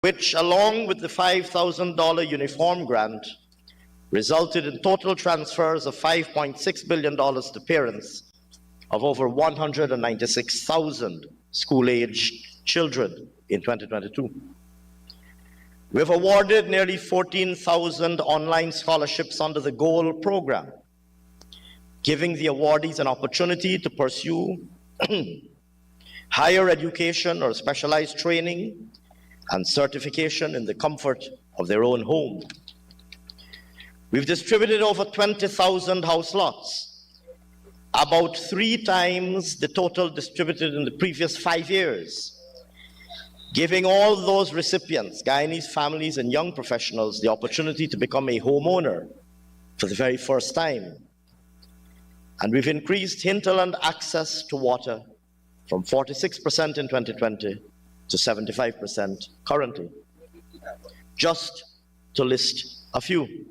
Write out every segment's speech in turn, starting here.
which, along with the $5,000 uniform grant, resulted in total transfers of $5.6 billion to parents of over 196,000 school-aged children in 2022. We have awarded nearly 14,000 online scholarships under the GOAL program, giving the awardees an opportunity to pursue higher education or specialized training and certification in the comfort of their own home. We've distributed over 20,000 house lots, about 3 times the total distributed in the previous 5 years, giving all those recipients, Guyanese families and young professionals, the opportunity to become a homeowner for the very first time. And we've increased hinterland access to water from 46% in 2020 to 75% currently, just to list a few.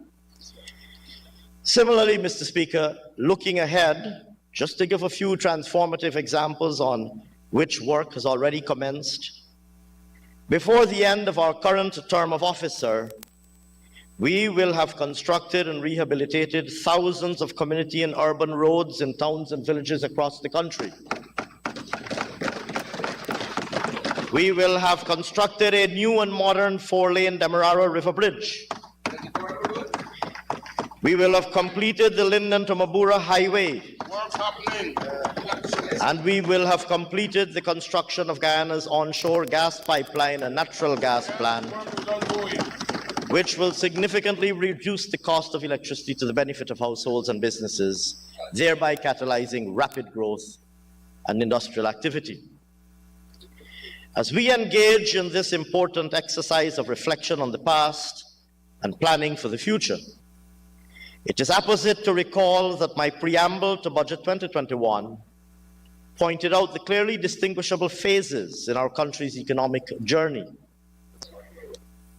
Similarly, Mr. Speaker, looking ahead, just to give a few transformative examples on which work has already commenced, before the end of our current term of office, sir, we will have constructed and rehabilitated thousands of community and urban roads in towns and villages across the country. We will have constructed a new and modern 4-lane Demerara River Bridge. We will have completed the Linden to Mabura Highway. And we will have completed the construction of Guyana's onshore gas pipeline and natural gas plant, which will significantly reduce the cost of electricity to the benefit of households and businesses, thereby catalyzing rapid growth and industrial activity. As we engage in this important exercise of reflection on the past and planning for the future, it is apposite to recall that my preamble to Budget 2021 pointed out the clearly distinguishable phases in our country's economic journey.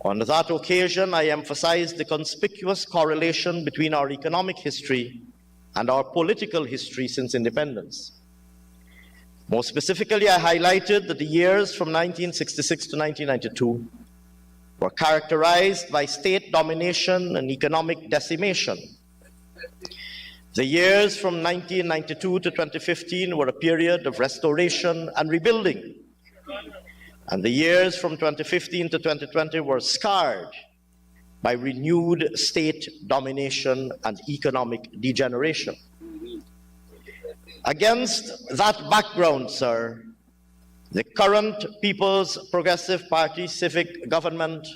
On that occasion, I emphasized the conspicuous correlation between our economic history and our political history since independence. More specifically, I highlighted that the years from 1966 to 1992 were characterized by state domination and economic decimation. The years from 1992 to 2015 were a period of restoration and rebuilding. And the years from 2015 to 2020 were scarred by renewed state domination and economic degeneration. Against that background, sir, the current People's Progressive Party civic government,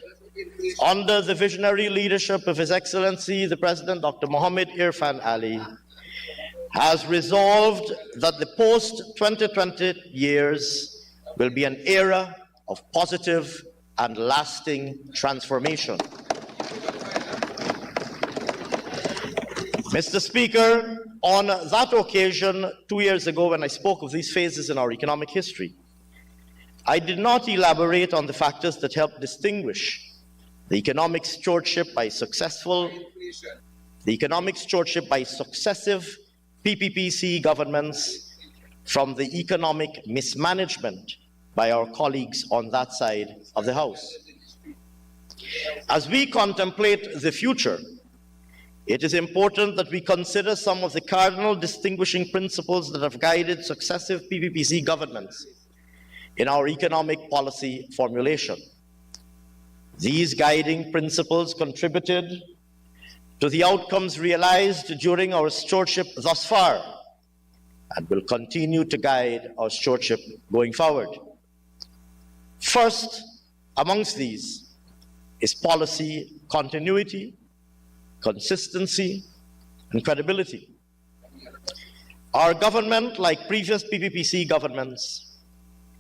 under the visionary leadership of His Excellency the President Dr. Mohammed Irfan Ali, has resolved that the post-2020 years will be an era of positive and lasting transformation. Mr. Speaker, on that occasion, 2 years ago, when I spoke of these phases in our economic history, I did not elaborate on the factors that helped distinguish the economic stewardship by successive PPPC governments from the economic mismanagement by our colleagues on that side of the House. As we contemplate the future, it is important that we consider some of the cardinal distinguishing principles that have guided successive PPPC governments in our economic policy formulation. These guiding principles contributed to the outcomes realized during our stewardship thus far and will continue to guide our stewardship going forward. First amongst these is policy continuity, consistency, and credibility. Our government, like previous PPPC governments,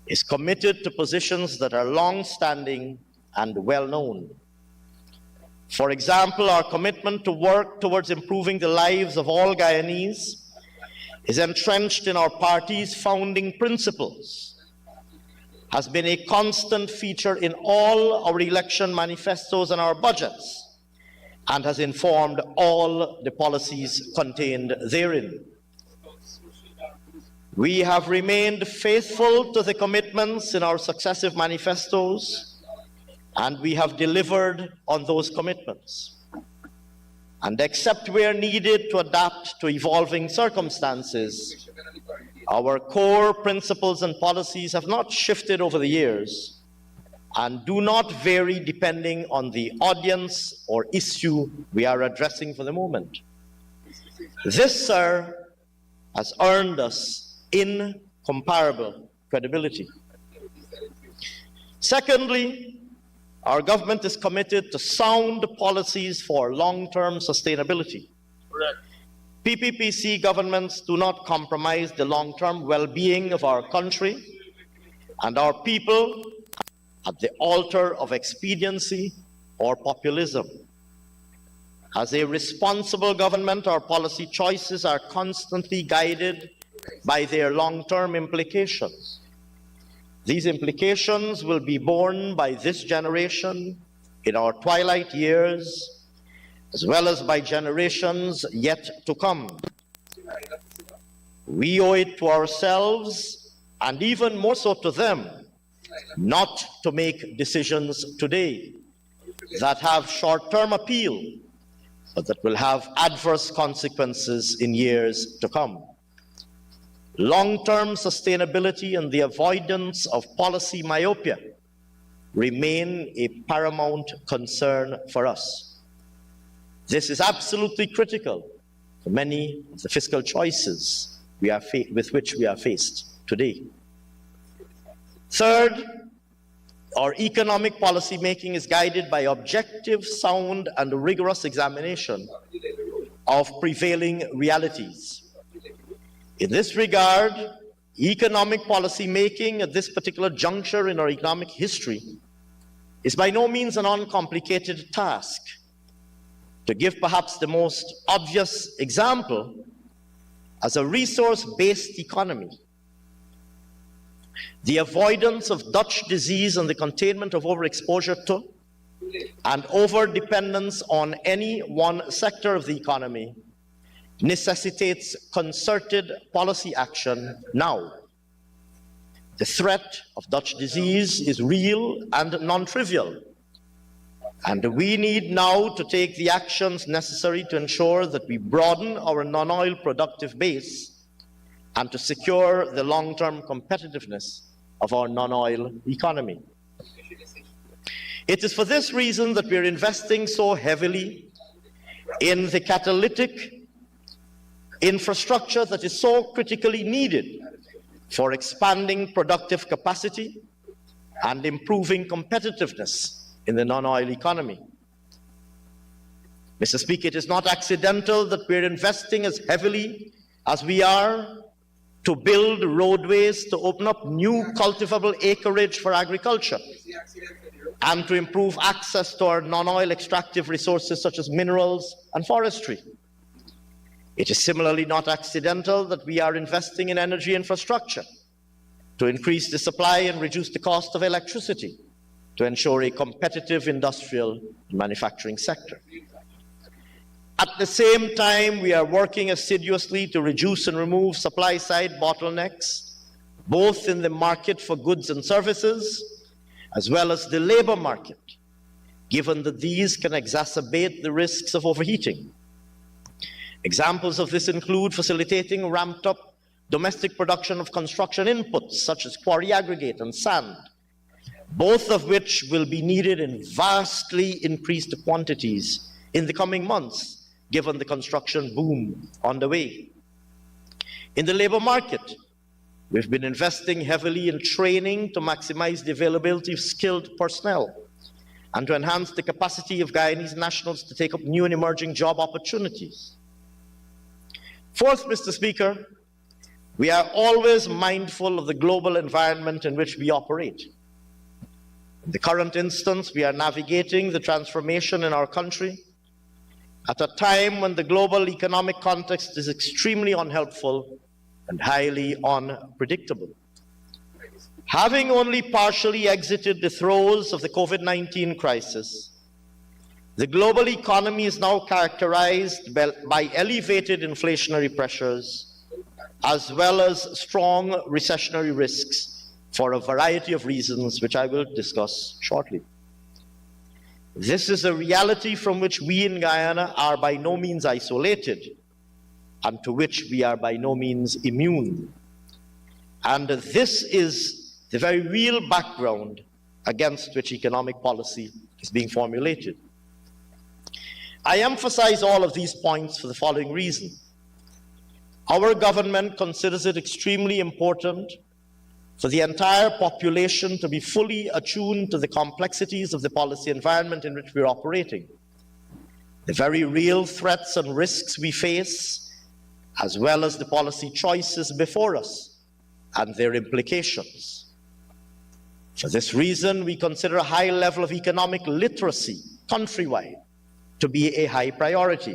is committed to positions that are long-standing and well-known. For example, our commitment to work towards improving the lives of all Guyanese is entrenched in our party's founding principles, has been a constant feature in all our election manifestos and our budgets, and has informed all the policies contained therein. We have remained faithful to the commitments in our successive manifestos and we have delivered on those commitments. And except where needed to adapt to evolving circumstances, our core principles and policies have not shifted over the years and do not vary depending on the audience or issue we are addressing for the moment. This, sir, has earned us incomparable credibility. Secondly, our government is committed to sound policies for long-term sustainability. Correct. PPPC governments do not compromise the long-term well-being of our country and our people at the altar of expediency or populism. As a responsible government, our policy choices are constantly guided by their long-term implications. These implications will be borne by this generation in our twilight years, as well as by generations yet to come. We owe it to ourselves, and even more so to them, not to make decisions today that have short-term appeal, but that will have adverse consequences in years to come. Long-term sustainability and the avoidance of policy myopia remain a paramount concern for us. This is absolutely critical for many of the fiscal choices with which we are faced today. Third, our economic policy making is guided by objective, sound, and rigorous examination of prevailing realities. In this regard, economic policy making at this particular juncture in our economic history is by no means an uncomplicated task. To give perhaps the most obvious example, as a resource-based economy, the avoidance of Dutch disease and the containment of overexposure to and over-dependence on any one sector of the economy necessitates concerted policy action now. The threat of Dutch disease is real and non-trivial, and we need now to take the actions necessary to ensure that we broaden our non-oil productive base and to secure the long-term competitiveness of our non-oil economy. It is for this reason that we are investing so heavily in the catalytic infrastructure that is so critically needed for expanding productive capacity and improving competitiveness in the non-oil economy. Mr. Speaker, it is not accidental that we're investing as heavily as we are to build roadways to open up new cultivable acreage for agriculture and to improve access to our non-oil extractive resources such as minerals and forestry. It is similarly not accidental that we are investing in energy infrastructure to increase the supply and reduce the cost of electricity to ensure a competitive industrial and manufacturing sector. At the same time, we are working assiduously to reduce and remove supply-side bottlenecks, both in the market for goods and services, as well as the labor market, given that these can exacerbate the risks of overheating. Examples of this include facilitating ramped-up domestic production of construction inputs, such as quarry aggregate and sand, both of which will be needed in vastly increased quantities in the coming months, given the construction boom on the way. In the labor market, we've been investing heavily in training to maximize the availability of skilled personnel and to enhance the capacity of Guyanese nationals to take up new and emerging job opportunities. Fourth, Mr. Speaker, we are always mindful of the global environment in which we operate. In the current instance, we are navigating the transformation in our country at a time when the global economic context is extremely unhelpful and highly unpredictable. Having only partially exited the throes of the COVID-19 crisis, the global economy is now characterized by elevated inflationary pressures, as well as strong recessionary risks for a variety of reasons, which I will discuss shortly. This is a reality from which we in Guyana are by no means isolated and to which we are by no means immune. And this is the very real background against which economic policy is being formulated. I emphasize all of these points for the following reason. Our government considers it extremely important for the entire population to be fully attuned to the complexities of the policy environment in which we're operating, the very real threats and risks we face, as well as the policy choices before us and their implications. For this reason, we consider a high level of economic literacy countrywide to be a high priority,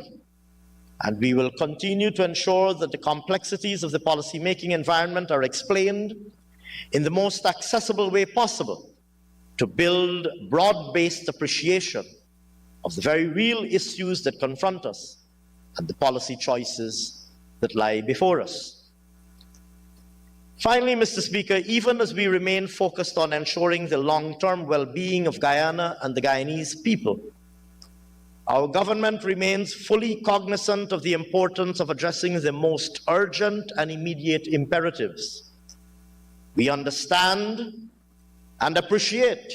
and we will continue to ensure that the complexities of the policy-making environment are explained in the most accessible way possible to build broad-based appreciation of the very real issues that confront us and the policy choices that lie before us. Finally, Mr. Speaker, even as we remain focused on ensuring the long-term well-being of Guyana and the Guyanese people, our government remains fully cognizant of the importance of addressing the most urgent and immediate imperatives. We understand and appreciate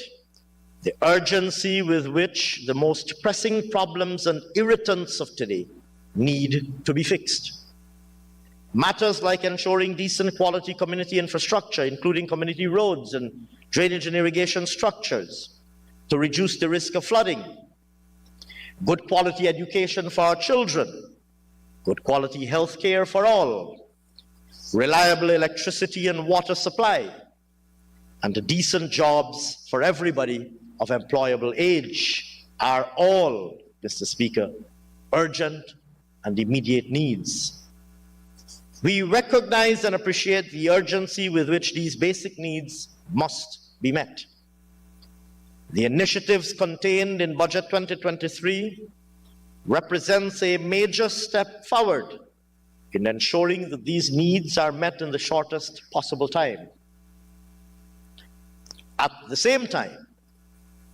the urgency with which the most pressing problems and irritants of today need to be fixed. Matters like ensuring decent quality community infrastructure, including community roads and drainage and irrigation structures, to reduce the risk of flooding, good quality education for our children, good quality health care for all, reliable electricity and water supply, and decent jobs for everybody of employable age are all, Mr. Speaker, urgent and immediate needs. We recognize and appreciate the urgency with which these basic needs must be met. The initiatives contained in Budget 2023 represents a major step forward in ensuring that these needs are met in the shortest possible time. At the same time,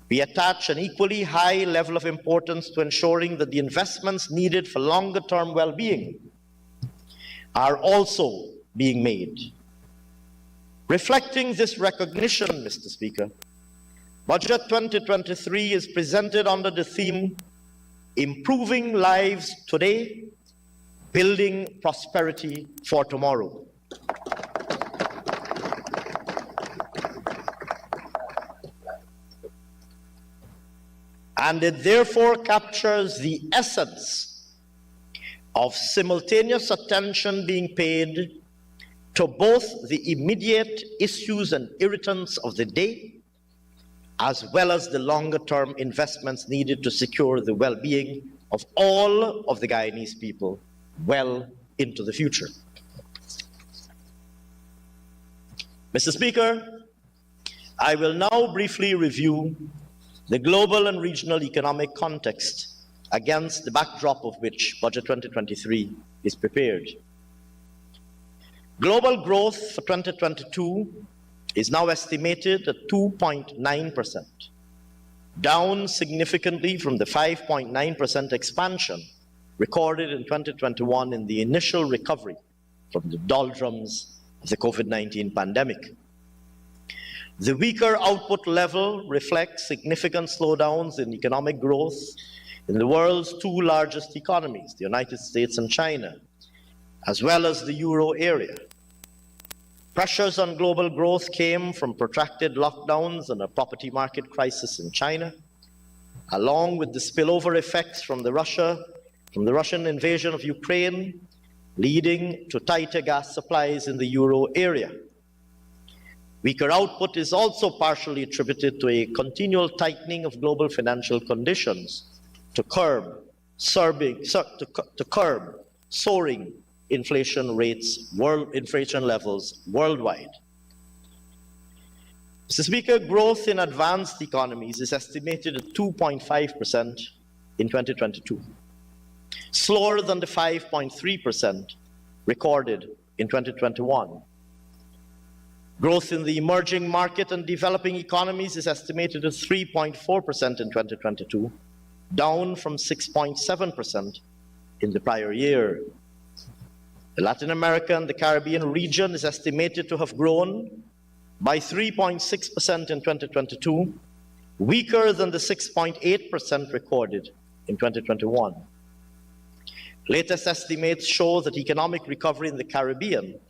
we attach an equally high level of importance to ensuring that the investments needed for longer-term well-being are also being made. Reflecting this recognition, Mr. Speaker, Budget 2023 is presented under the theme, Improving Lives Today, Building Prosperity for Tomorrow. And it therefore captures the essence of simultaneous attention being paid to both the immediate issues and irritants of the day, as well as the longer-term investments needed to secure the well-being of all of the Guyanese people well into the future. Mr. Speaker, I will now briefly review the global and regional economic context against the backdrop of which Budget 2023 is prepared. Global growth for 2022 is now estimated at 2.9%, down significantly from the 5.9% expansion recorded in 2021 in the initial recovery from the doldrums of the COVID-19 pandemic. The weaker output level reflects significant slowdowns in economic growth in the world's two largest economies, the United States and China, as well as the Euro area. Pressures on global growth came from protracted lockdowns and a property market crisis in China, along with the spillover effects from the Russian invasion of Ukraine, leading to tighter gas supplies in the Euro area. Weaker output is also partially attributed to a continual tightening of global financial conditions to curb soaring inflation levels worldwide. Mr. Speaker, growth in advanced economies is estimated at 2.5% in 2022, slower than the 5.3% recorded in 2021. Growth in the emerging market and developing economies is estimated at 3.4% in 2022, down from 6.7% in the prior year. The Latin America and the Caribbean region is estimated to have grown by 3.6% in 2022, weaker than the 6.8% recorded in 2021. Latest estimates show that economic recovery in the Caribbean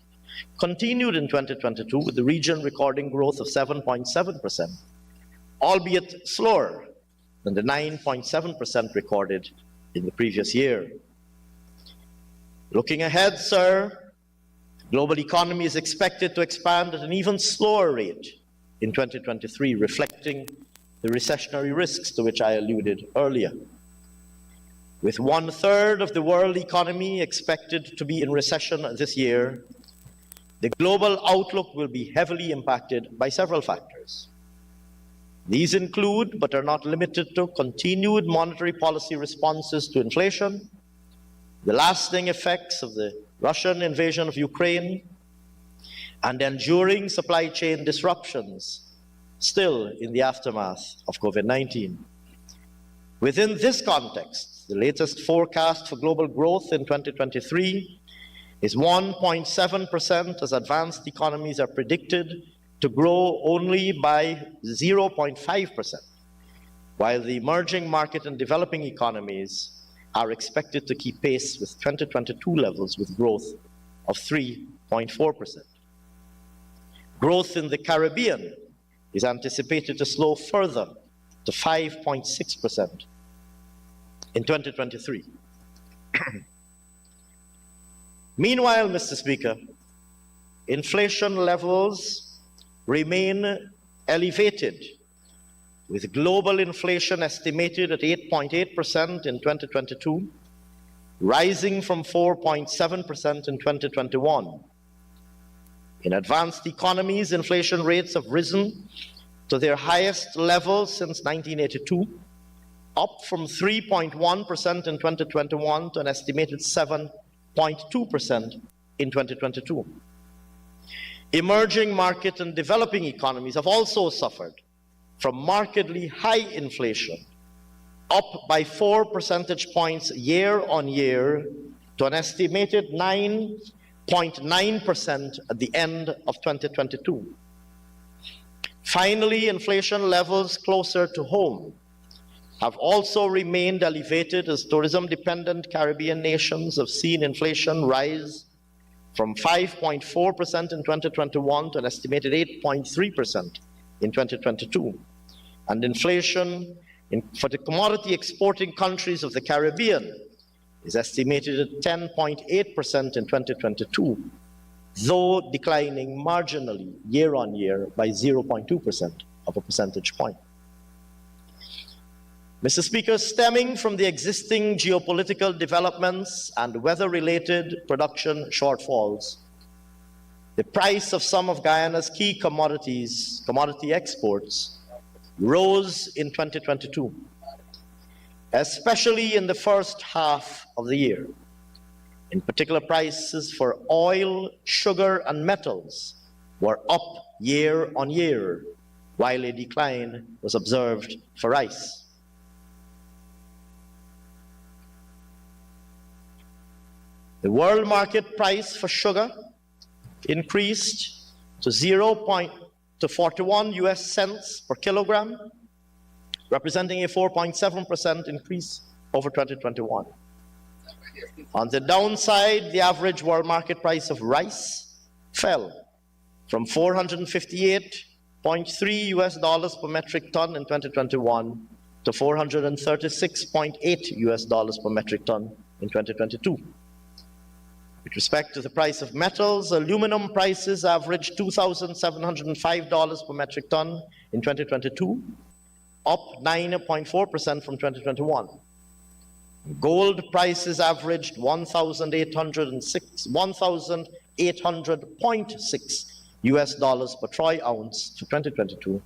continued in 2022, with the region recording growth of 7.7%, albeit slower than the 9.7% recorded in the previous year. Looking ahead, sir, the global economy is expected to expand at an even slower rate in 2023, reflecting the recessionary risks to which I alluded earlier. With 1/3 of the world economy expected to be in recession this year, the global outlook will be heavily impacted by several factors. These include, but are not limited to, continued monetary policy responses to inflation, the lasting effects of the Russian invasion of Ukraine, and enduring supply chain disruptions still in the aftermath of COVID-19. Within this context, the latest forecast for global growth in 2023 is 1.7%, as advanced economies are predicted to grow only by 0.5%, while the emerging market and developing economies are expected to keep pace with 2022 levels with growth of 3.4%. Growth in the Caribbean is anticipated to slow further to 5.6% in 2023. Meanwhile, Mr. Speaker, inflation levels remain elevated, with global inflation estimated at 8.8% in 2022, rising from 4.7% in 2021. In advanced economies, inflation rates have risen to their highest level since 1982, up from 3.1% in 2021 to an estimated 7.2% in 2022. Emerging market and developing economies have also suffered from markedly high inflation, up by 4 percentage points year on year to an estimated 9.9% at the end of 2022. Finally, inflation levels closer to home have also remained elevated as tourism-dependent Caribbean nations have seen inflation rise from 5.4% in 2021 to an estimated 8.3% in 2022. And inflation for the commodity exporting countries of the Caribbean is estimated at 10.8% in 2022, though declining marginally year on year by 0.2% of a percentage point. Mr. Speaker, stemming from the existing geopolitical developments and weather-related production shortfalls, the price of some of Guyana's key commodity exports, rose in 2022, especially in the first half of the year. In particular, prices for oil, sugar, and metals were up year on year, while a decline was observed for rice. The world market price for sugar increased to 41 US cents per kilogram, representing a 4.7% increase over 2021. On the downside, the average world market price of rice fell from $458.3 US per metric ton in 2021 to $436.8 US per metric ton in 2022. With respect to the price of metals, aluminum prices averaged $2,705 per metric ton in 2022, up 9.4% from 2021. Gold prices averaged $1,800.6 US per troy ounce for 2022,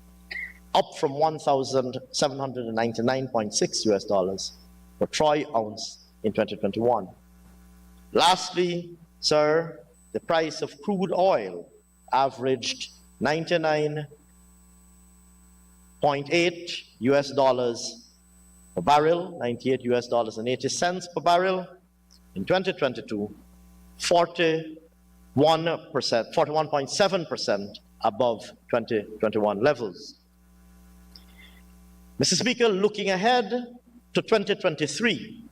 up from $1,799.6 US per troy ounce in 2021. Lastly, sir, the price of crude oil averaged $99.8 per barrel, $98.80 per barrel. In 2022, 41.7% above 2021 levels. Mr. Speaker, looking ahead to 2023,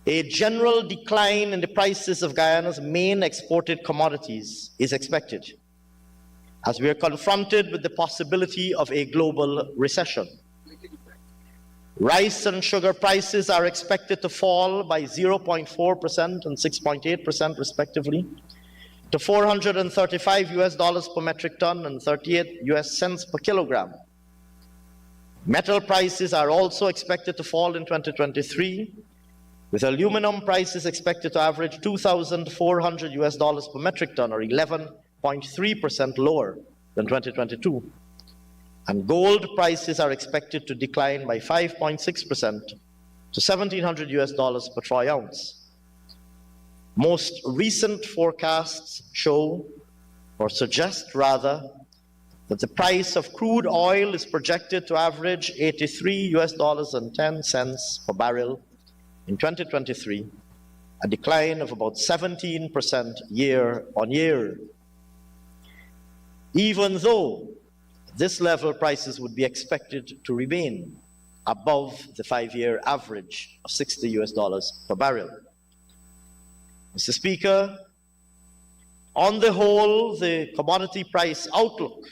a general decline in the prices of Guyana's main exported commodities is expected, as we are confronted with the possibility of a global recession. Rice and sugar prices are expected to fall by 0.4% and 6.8% respectively, to $435 per metric ton and 38 US cents per kilogram. Metal prices are also expected to fall in 2023, with aluminum prices expected to average $2,400 per metric ton, or 11.3% lower than 2022. And gold prices are expected to decline by 5.6% to $1,700 per troy ounce. Most recent forecasts show, or suggest rather, that the price of crude oil is projected to average $83.10 per barrel in 2023, a decline of about 17% year on year. Even though at this level prices would be expected to remain above the 5-year average of $60 per barrel. Mr. Speaker, on the whole, the commodity price outlook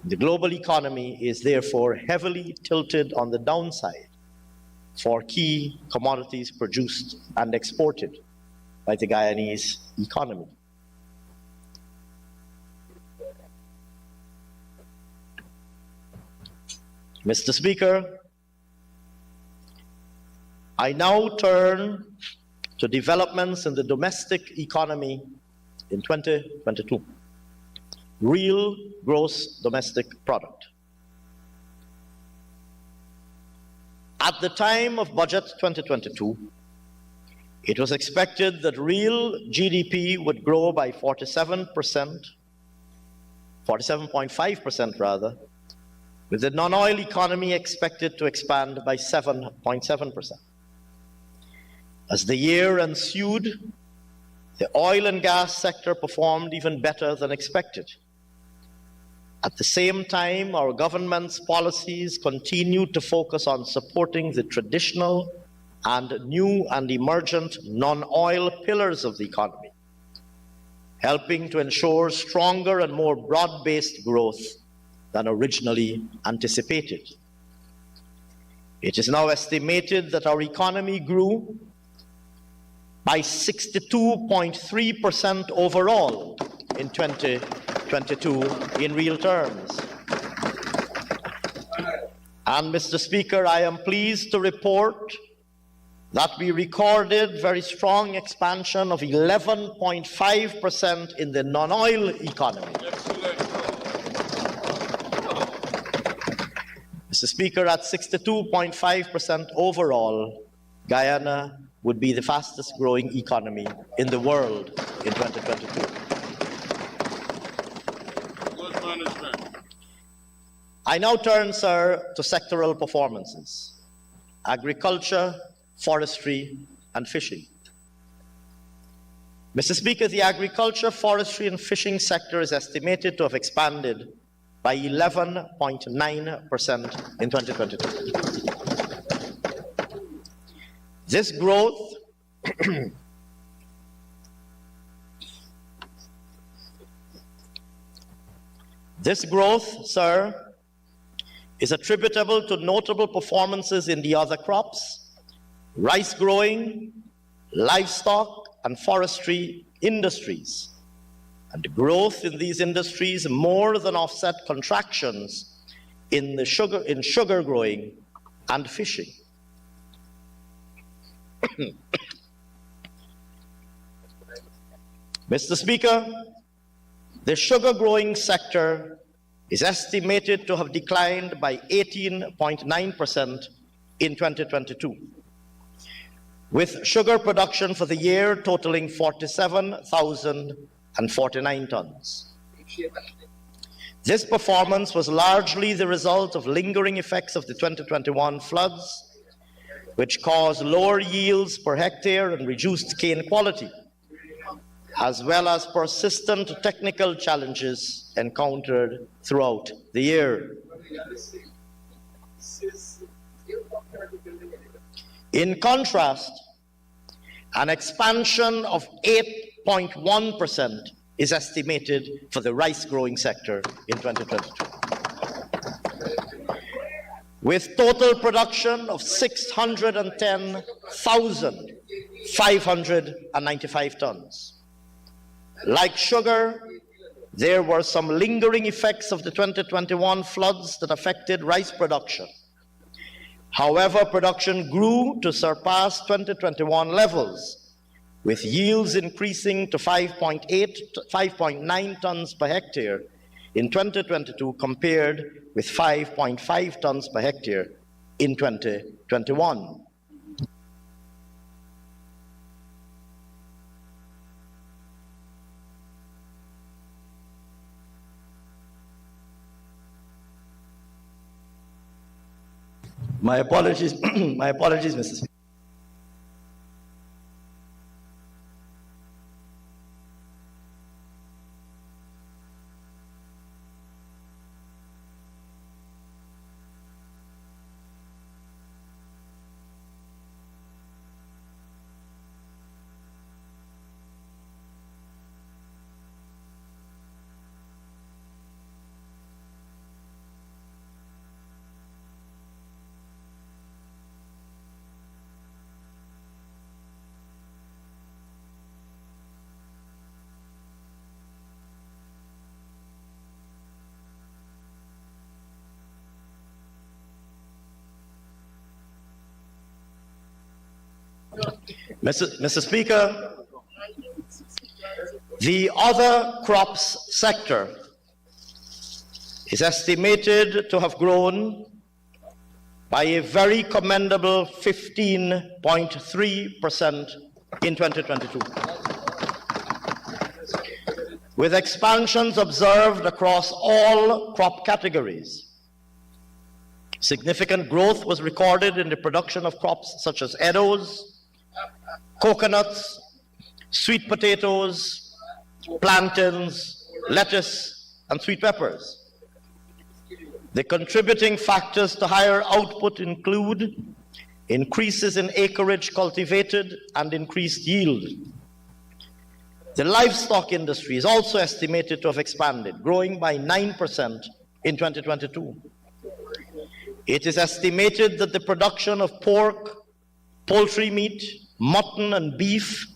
in the global economy is therefore heavily tilted on the downside for key commodities produced and exported by the Guyanese economy. Mr. Speaker, I now turn to developments in the domestic economy in 2022. Real gross domestic product. At the time of budget 2022, it was expected that real GDP would grow by 47.5% rather, with the non-oil economy expected to expand by 7.7%. As the year ensued, the oil and gas sector performed even better than expected. At the same time, our government's policies continued to focus on supporting the traditional and new and emergent non-oil pillars of the economy, helping to ensure stronger and more broad-based growth than originally anticipated. It is now estimated that our economy grew by 62.3% overall in 2022 in real terms. And Mr. Speaker, I am pleased to report that we recorded very strong expansion of 11.5% in the non-oil economy. Mr. Speaker, at 62.5% overall, Guyana would be the fastest growing economy in the world in 2022. I now turn, sir, to sectoral performances: agriculture, forestry, and fishing. Mr. Speaker, the agriculture, forestry, and fishing sector is estimated to have expanded by 11.9% in 2022. This growth sir, is attributable to notable performances in the other crops, rice growing, livestock, and forestry industries. And growth in these industries more than offset contractions in sugar growing and fishing. Mr. Speaker, the sugar growing sector is estimated to have declined by 18.9% in 2022, with sugar production for the year totaling 47,049 tons. This performance was largely the result of lingering effects of the 2021 floods, which caused lower yields per hectare and reduced cane quality, as well as persistent technical challenges encountered throughout the year. In contrast, an expansion of 8.1% is estimated for the rice growing sector in 2022, with total production of 610,595 tons. Like sugar, there were some lingering effects of the 2021 floods that affected rice production. However, production grew to surpass 2021 levels, with yields increasing to 5.9 tons per hectare in 2022 compared with 5.5 tons per hectare in 2021. My apologies, Mr. Speaker. Mr. Speaker, the other crops sector is estimated to have grown by a very commendable 15.3% in 2022, with expansions observed across all crop categories. Significant growth was recorded in the production of crops such as eddos, coconuts, sweet potatoes, plantains, lettuce, and sweet peppers. The contributing factors to higher output include increases in acreage cultivated and increased yield. The livestock industry is also estimated to have expanded, growing by 9% in 2022. It is estimated that the production of pork, poultry meat, mutton, and beef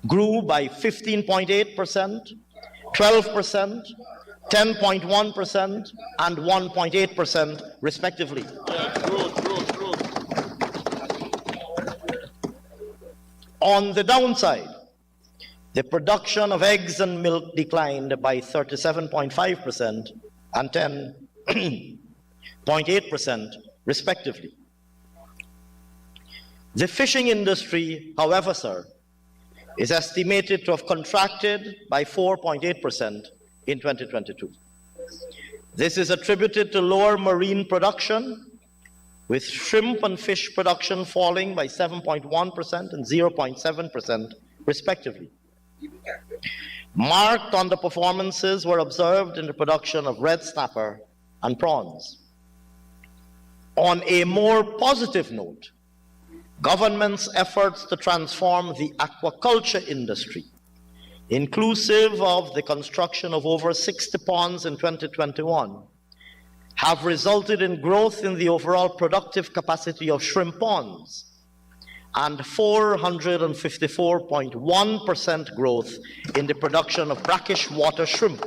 grew by 15.8%, 12%, 10.1%, and 1.8% respectively. On the downside, the production of eggs and milk declined by 37.5% and 10.8% respectively. The fishing industry, however, sir, is estimated to have contracted by 4.8% in 2022. This is attributed to lower marine production, with shrimp and fish production falling by 7.1% and 0.7% respectively. Marked underperformances were observed in the production of red snapper and prawns. On a more positive note, government's efforts to transform the aquaculture industry, inclusive of the construction of over 60 ponds in 2021, have resulted in growth in the overall productive capacity of shrimp ponds and 454.1% growth in the production of brackish water shrimp,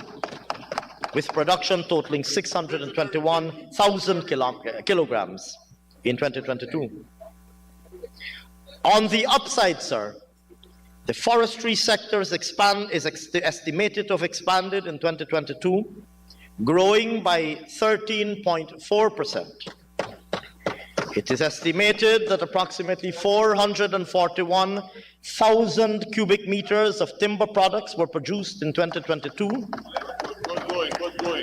with production totaling 621,000 kilograms in 2022. On the upside, sir, the forestry sector is estimated to have expanded in 2022, growing by 13.4%. It is estimated that approximately 441,000 cubic meters of timber products were produced in 2022,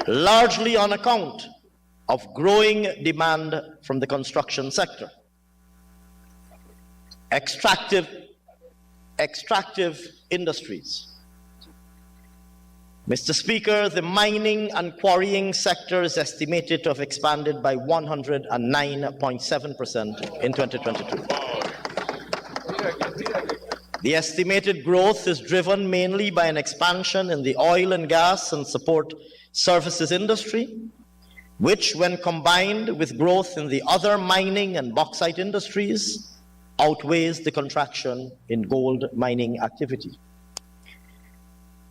largely on account of growing demand from the construction sector. Extractive industries. Mr. Speaker, the mining and quarrying sector is estimated to have expanded by 109.7% in 2022. The estimated growth is driven mainly by an expansion in the oil and gas and support services industry, which, when combined with growth in the other mining and bauxite industries, outweighs the contraction in gold mining activity.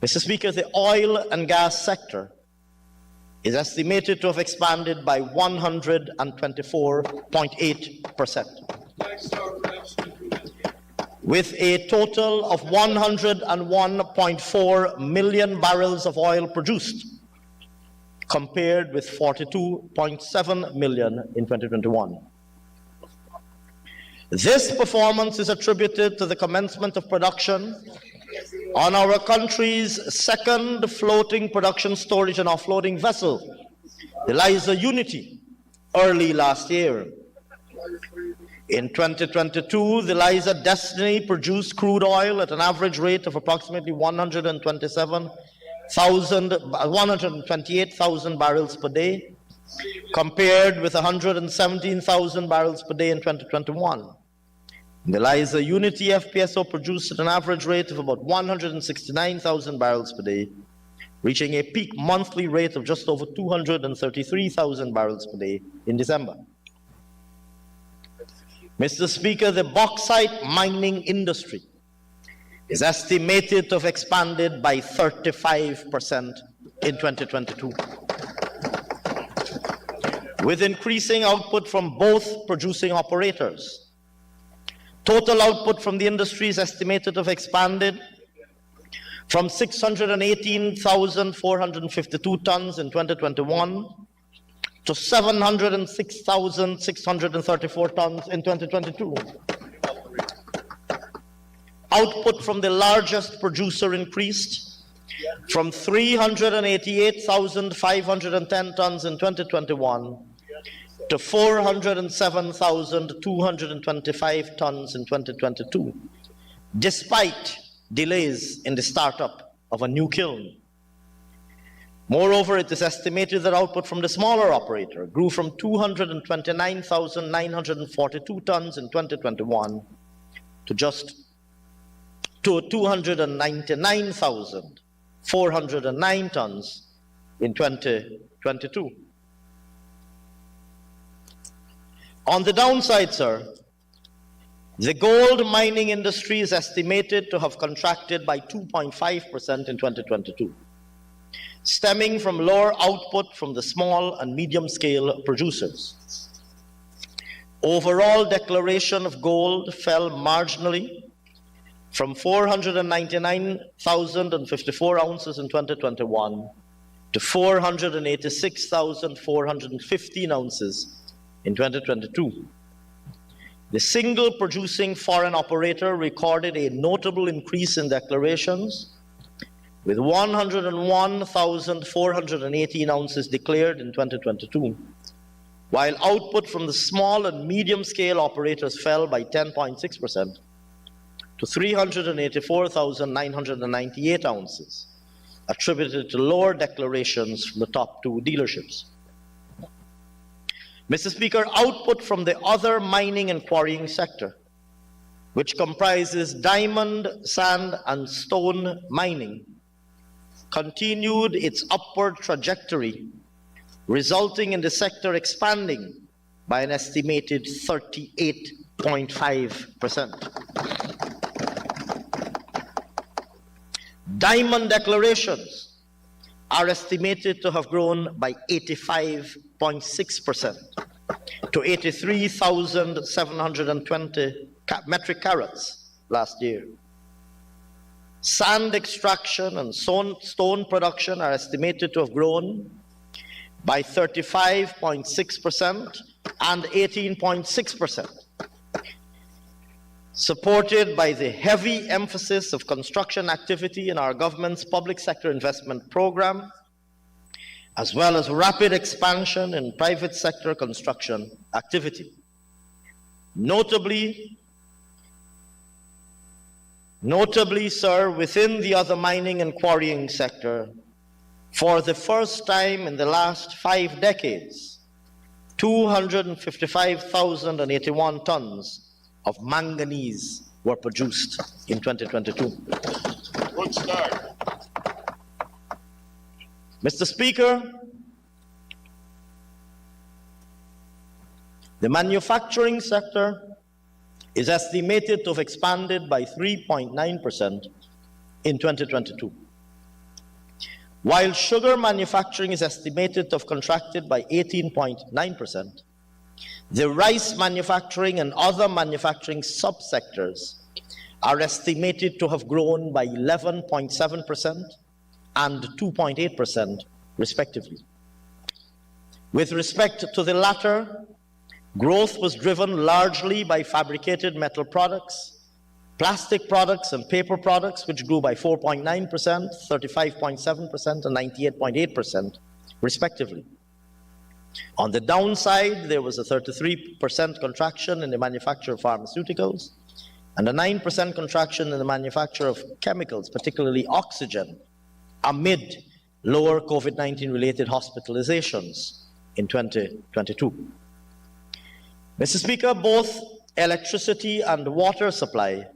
Mr. Speaker, the oil and gas sector is estimated to have expanded by 124.8%, with a total of 101.4 million barrels of oil produced, compared with 42.7 million in 2021. This performance is attributed to the commencement of production on our country's second floating production, storage and offloading vessel, the Liza Unity, early last year. In 2022, the Liza Destiny produced crude oil at an average rate of approximately 128,000 barrels per day, compared with 117,000 barrels per day in 2021. The Liza Unity FPSO produced at an average rate of about 169,000 barrels per day, reaching a peak monthly rate of just over 233,000 barrels per day in December. Mr. Speaker, the bauxite mining industry is estimated to have expanded by 35% in 2022, with increasing output from both producing operators. Total output from the industry is estimated to have expanded from 618,452 tons in 2021 to 706,634 tons in 2022. Output from the largest producer increased from 388,510 tons in 2021 to 407,225 tons in 2022, despite delays in the startup of a new kiln. Moreover, it is estimated that output from the smaller operator grew from 229,942 tons in 2021 to 299,409 tons in 2022. On the downside, sir, the gold mining industry is estimated to have contracted by 2.5% in 2022, stemming from lower output from the small and medium-scale producers. Overall declaration of gold fell marginally from 499,054 ounces in 2021 to 486,415 ounces in 2022. The single producing foreign operator recorded a notable increase in declarations, with 101,418 ounces declared in 2022, while output from the small and medium-scale operators fell by 10.6% to 384,998 ounces, attributed to lower declarations from the top two dealerships. Mr. Speaker, output from the other mining and quarrying sector, which comprises diamond, sand, and stone mining, continued its upward trajectory, resulting in the sector expanding by an estimated 38.5%. Diamond declarations are estimated to have grown by 85.6% to 83,720 metric carats last year. Sand extraction and stone production are estimated to have grown by 35.6% and 18.6%, supported by the heavy emphasis of construction activity in our government's public sector investment program as well as rapid expansion in private sector construction activity. Notably, sir, within the other mining and quarrying sector, for the first time in the last 5 decades, 255,081 tons of manganese were produced in 2022. Good start. Mr. Speaker, the manufacturing sector is estimated to have expanded by 3.9% in 2022, while sugar manufacturing is estimated to have contracted by 18.9%. The rice manufacturing and other manufacturing subsectors are estimated to have grown by 11.7% and 2.8%, respectively. With respect to the latter, growth was driven largely by fabricated metal products, plastic products, and paper products, which grew by 4.9%, 35.7%, and 98.8%, respectively. On the downside, there was a 33% contraction in the manufacture of pharmaceuticals and a 9% contraction in the manufacture of chemicals, particularly oxygen, amid lower COVID-19 related hospitalizations in 2022. Mr. Speaker, both electricity and water supply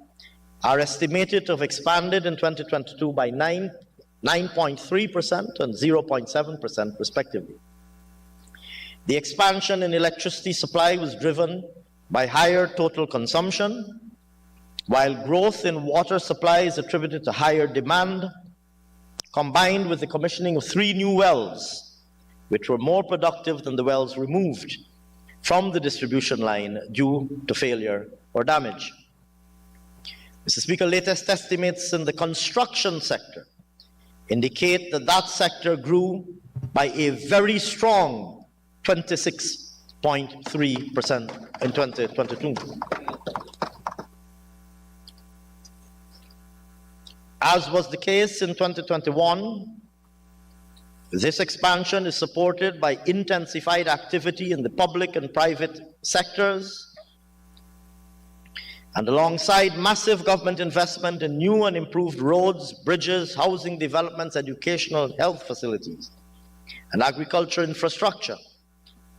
are estimated to have expanded in 2022 by 9.3% and 0.7%, respectively. The expansion in electricity supply was driven by higher total consumption, while growth in water supply is attributed to higher demand, combined with the commissioning of 3 new wells, which were more productive than the wells removed from the distribution line due to failure or damage. Mr. Speaker, latest estimates in the construction sector indicate that that sector grew by a very strong 26.3% in 2022. As was the case in 2021, this expansion is supported by intensified activity in the public and private sectors, and alongside massive government investment in new and improved roads, bridges, housing developments, educational health facilities, and agriculture infrastructure.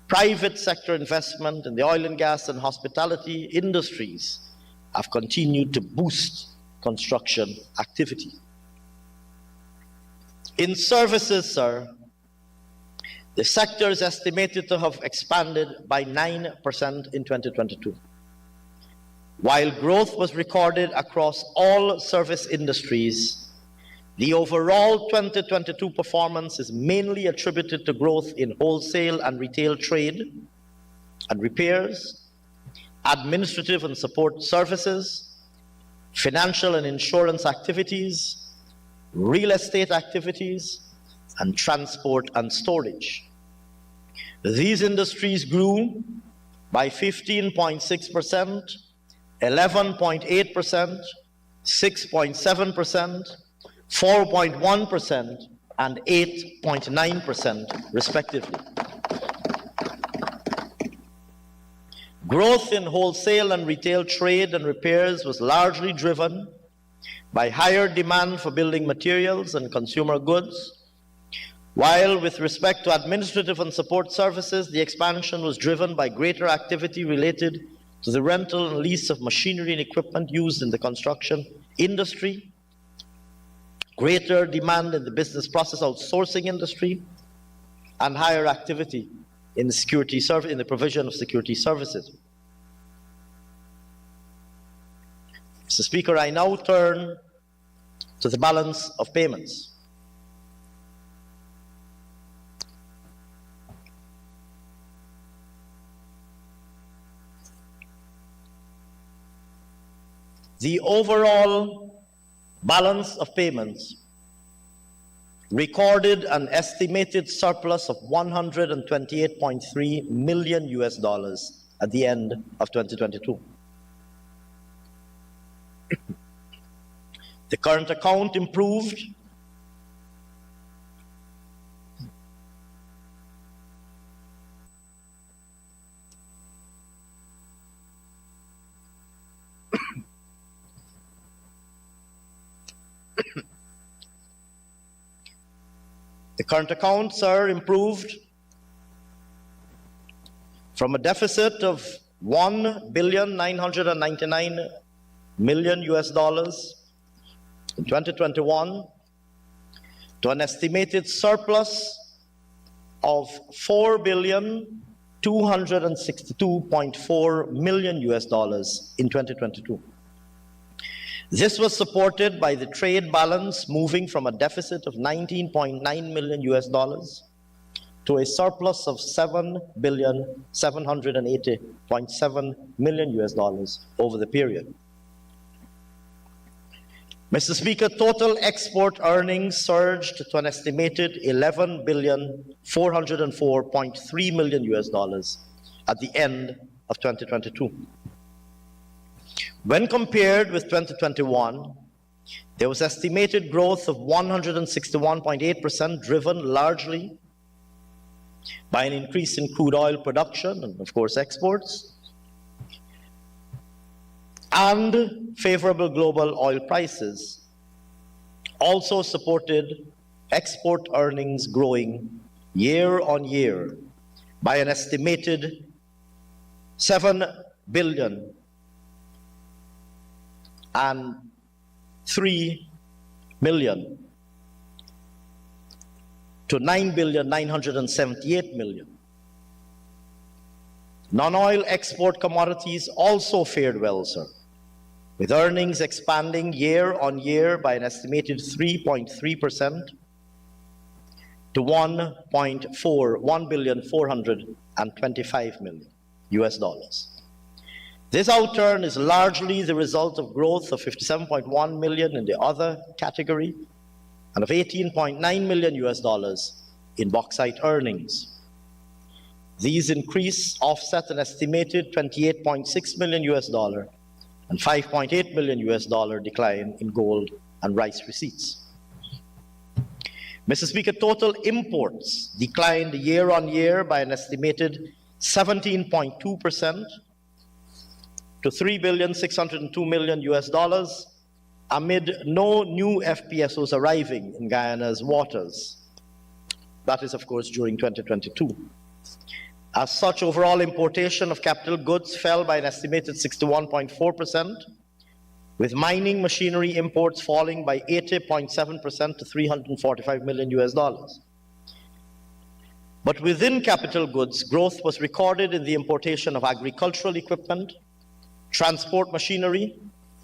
Private sector investment in the oil and gas and hospitality industries have continued to boost construction activity. In services, sir, the sector is estimated to have expanded by 9% in 2022. While growth was recorded across all service industries, the overall 2022 performance is mainly attributed to growth in wholesale and retail trade and repairs, administrative and support services, financial and insurance activities, real estate activities, and transport and storage. These industries grew by 15.6%, 11.8%, 6.7%, 4.1%, and 8.9%, respectively. Growth in wholesale and retail trade and repairs was largely driven by higher demand for building materials and consumer goods, while with respect to administrative and support services, the expansion was driven by greater activity related to the rental and lease of machinery and equipment used in the construction industry, greater demand in the business process outsourcing industry, and higher activity in the in the provision of security services. Mr. Speaker, I now turn to the balance of payments. The overall balance of payments recorded an estimated surplus of $128.3 million at the end of 2022. The current account improved The current accounts are improved from a deficit of $1,999,000,000 US in 2021 to an estimated surplus of $4,262,400,000 US in 2022. This was supported by the trade balance moving from a deficit of $19.9 million US to a surplus of $7,780,700,000 US over the period. Mr. Speaker, total export earnings surged to an estimated $11,404,300,000 US at the end of 2022. When compared with 2021, there was estimated growth of 161.8%, driven largely by an increase in crude oil production and, of course, exports, and favorable global oil prices also supported export earnings growing year on year by an estimated $7,003,000,000 to $9,978,000,000. Non-oil export commodities also fared well, sir, with earnings expanding year on year by an estimated 3.3% to $1,425,000,000 US. This outturn is largely the result of growth of $57.1 million in the other category and of $18.9 million US in bauxite earnings. These increases offset an estimated $28.6 million US and $5.8 million US decline in gold and rice receipts. Mr. Speaker, total imports declined year on year by an estimated 17.2% to $3,602,000,000 US amid no new FPSOs arriving in Guyana's waters. That is, of course, during 2022. As such, overall importation of capital goods fell by an estimated 61.4%, with mining machinery imports falling by 80.7% to $345 million US. But within capital goods, growth was recorded in the importation of agricultural equipment, transport machinery,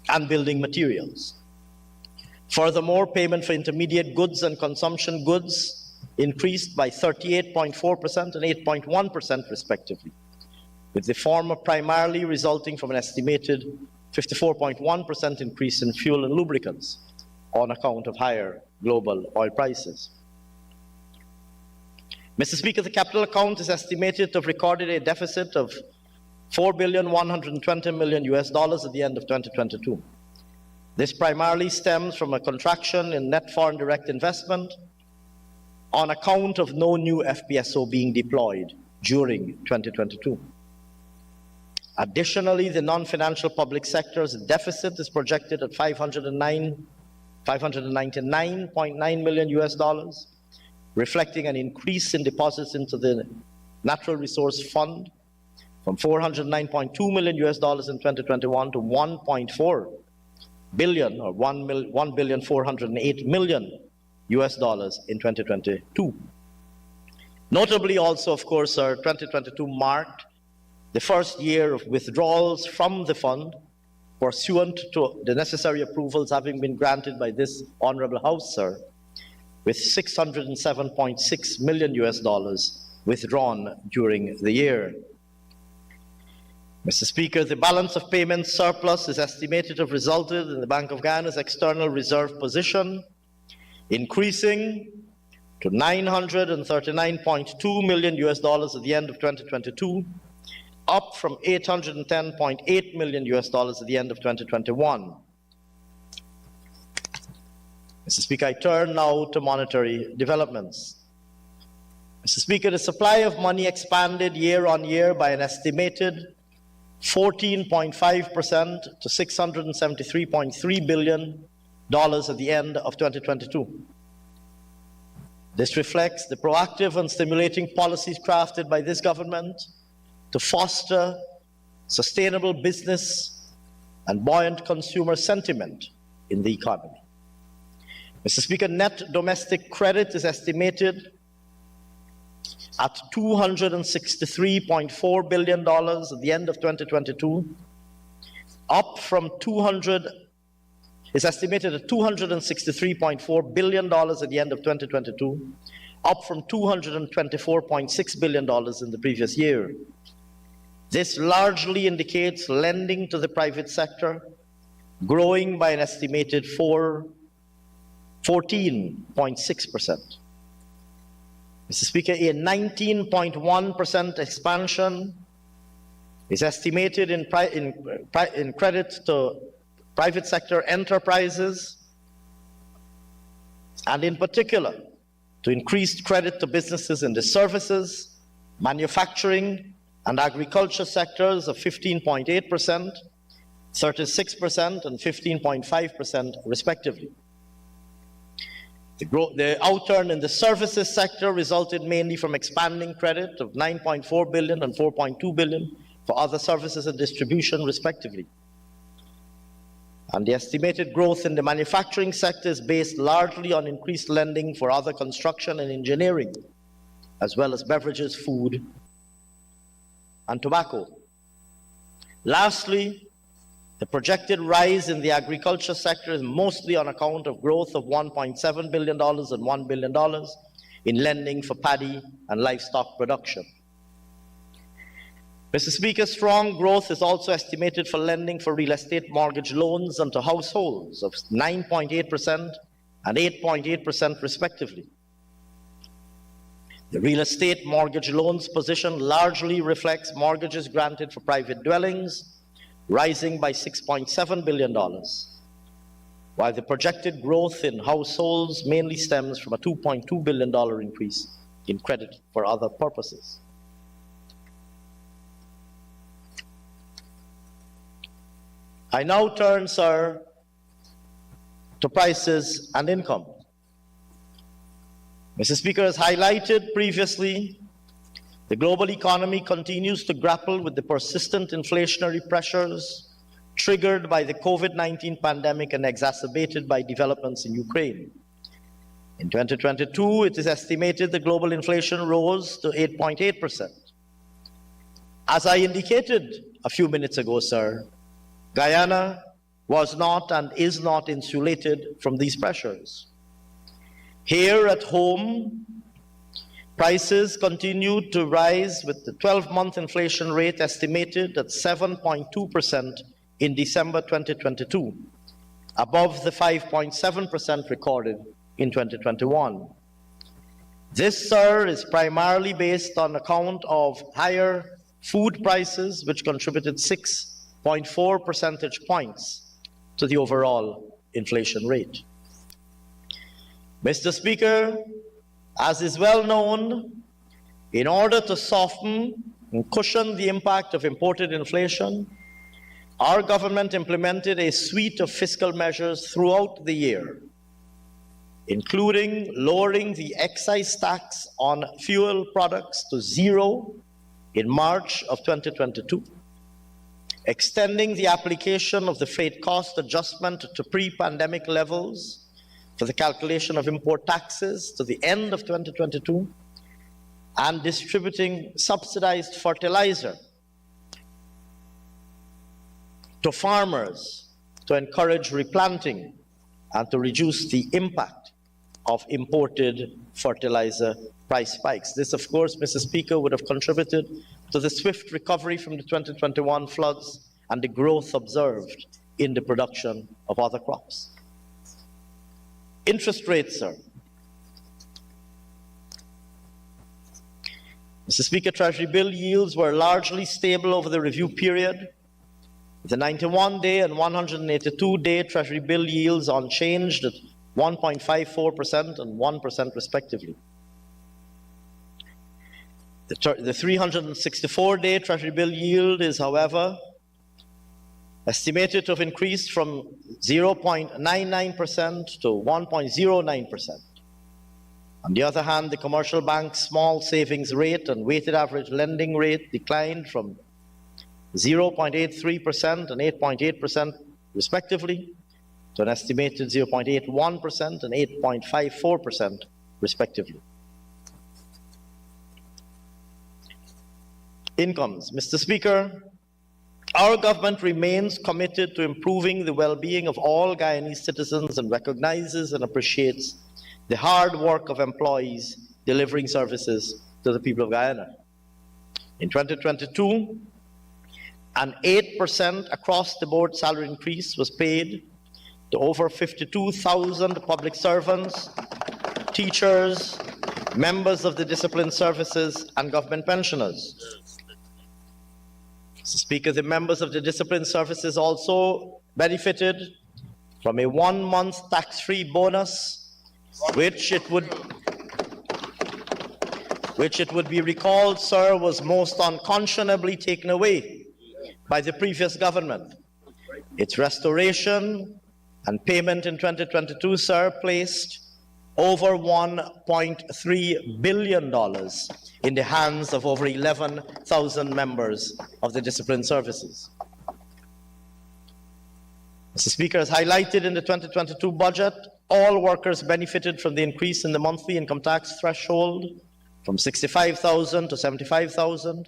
and building materials. Furthermore, payment for intermediate goods and consumption goods increased by 38.4% and 8.1% respectively, with the former primarily resulting from an estimated 54.1% increase in fuel and lubricants on account of higher global oil prices. Mr. Speaker, the capital account is estimated to have recorded a deficit of $4,120,000,000 US at the end of 2022. This primarily stems from a contraction in net foreign direct investment on account of no new FPSO being deployed during 2022. Additionally, the non-financial public sector's deficit is projected at $599.9 million US, reflecting an increase in deposits into the Natural Resource Fund from $409.2 million US in 2021 to $1.4 billion or $1,408,000,000 US in 2022. Notably also, of course, our 2022 marked the first year of withdrawals from the fund pursuant to the necessary approvals having been granted by this Honorable House, sir, with $607.6 million US withdrawn during the year. Mr. Speaker, the balance of payments surplus is estimated to have resulted in the Bank of Guyana's external reserve position increasing to $939.2 million US at the end of 2022, up from $810.8 million US at the end of 2021. Mr. Speaker, I turn now to monetary developments. Mr. Speaker, the supply of money expanded year on year by an estimated 14.5% to $673.3 billion at the end of 2022. This reflects the proactive and stimulating policies crafted by this government to foster sustainable business and buoyant consumer sentiment in the economy. Mr. Speaker, net domestic credit is estimated at $263.4 billion at the end of 2022, up from is estimated at $263.4 billion at the end of 2022, up from $224.6 billion in the previous year. This largely indicates lending to the private sector growing by an estimated 14.6%. Mr. Speaker, a 19.1% expansion is estimated in credit to private sector enterprises, and in particular, to increased credit to businesses in the services, manufacturing, and agriculture sectors of 15.8%, 36%, and 15.5% respectively. The outturn in the services sector resulted mainly from expanding credit of $9.4 billion and $4.2 billion for other services and distribution respectively. And the estimated growth in the manufacturing sector is based largely on increased lending for other construction and engineering, as well as beverages, food, and tobacco. Lastly, the projected rise in the agriculture sector is mostly on account of growth of $1.7 billion and $1 billion in lending for paddy and livestock production. Mr. Speaker, strong growth is also estimated for lending for real estate mortgage loans and to households of 9.8% and 8.8% respectively. The real estate mortgage loans position largely reflects mortgages granted for private dwellings, rising by $6.7 billion, while the projected growth in households mainly stems from a $2.2 billion increase in credit for other purposes. I now turn, sir, to prices and income. Mr. Speaker, as highlighted previously, the global economy continues to grapple with the persistent inflationary pressures triggered by the COVID-19 pandemic and exacerbated by developments in Ukraine. In 2022, it is estimated the global inflation rose to 8.8%. As I indicated a few minutes ago, sir, Guyana was not and is not insulated from these pressures. Here at home, prices continued to rise, with the 12-month inflation rate estimated at 7.2% in December 2022, above the 5.7% recorded in 2021. This, sir, is primarily based on account of higher food prices, which contributed 6.4 percentage points to the overall inflation rate. Mr. Speaker, as is well known, in order to soften and cushion the impact of imported inflation, our government implemented a suite of fiscal measures throughout the year, including lowering the excise tax on fuel products to zero in March of 2022, extending the application of the freight cost adjustment to pre-pandemic levels for the calculation of import taxes to the end of 2022, and distributing subsidized fertilizer to farmers to encourage replanting and to reduce the impact of imported fertilizer price spikes. This, of course, Mr. Speaker, would have contributed to the swift recovery from the 2021 floods and the growth observed in the production of other crops. Interest rates, sir. Mr. Speaker, Treasury bill yields were largely stable over the review period. The 91-day and 182-day Treasury bill yields unchanged at 1.54% and 1% respectively. The 364-day Treasury bill yield is, however, estimated to have increased from 0.99% to 1.09%. On the other hand, the commercial bank's small savings rate and weighted average lending rate declined from 0.83% and 8.8% respectively to an estimated 0.81% and 8.54% respectively. Incomes. Mr. Speaker, our government remains committed to improving the well-being of all Guyanese citizens and recognizes and appreciates the hard work of employees delivering services to the people of Guyana. In 2022, an 8% across-the-board salary increase was paid to over 52,000 public servants, teachers, members of the disciplined services, and government pensioners. Mr. Speaker, the members of the disciplined services also benefited from a 1-month tax-free bonus, which it would be recalled, sir, was most unconscionably taken away by the previous government. Its restoration and payment in 2022, sir, placed over $1.3 billion in the hands of over 11,000 members of the disciplined services. Mr. Speaker, as highlighted in the 2022 budget, all workers benefited from the increase in the monthly income tax threshold from $65,000 to $75,000,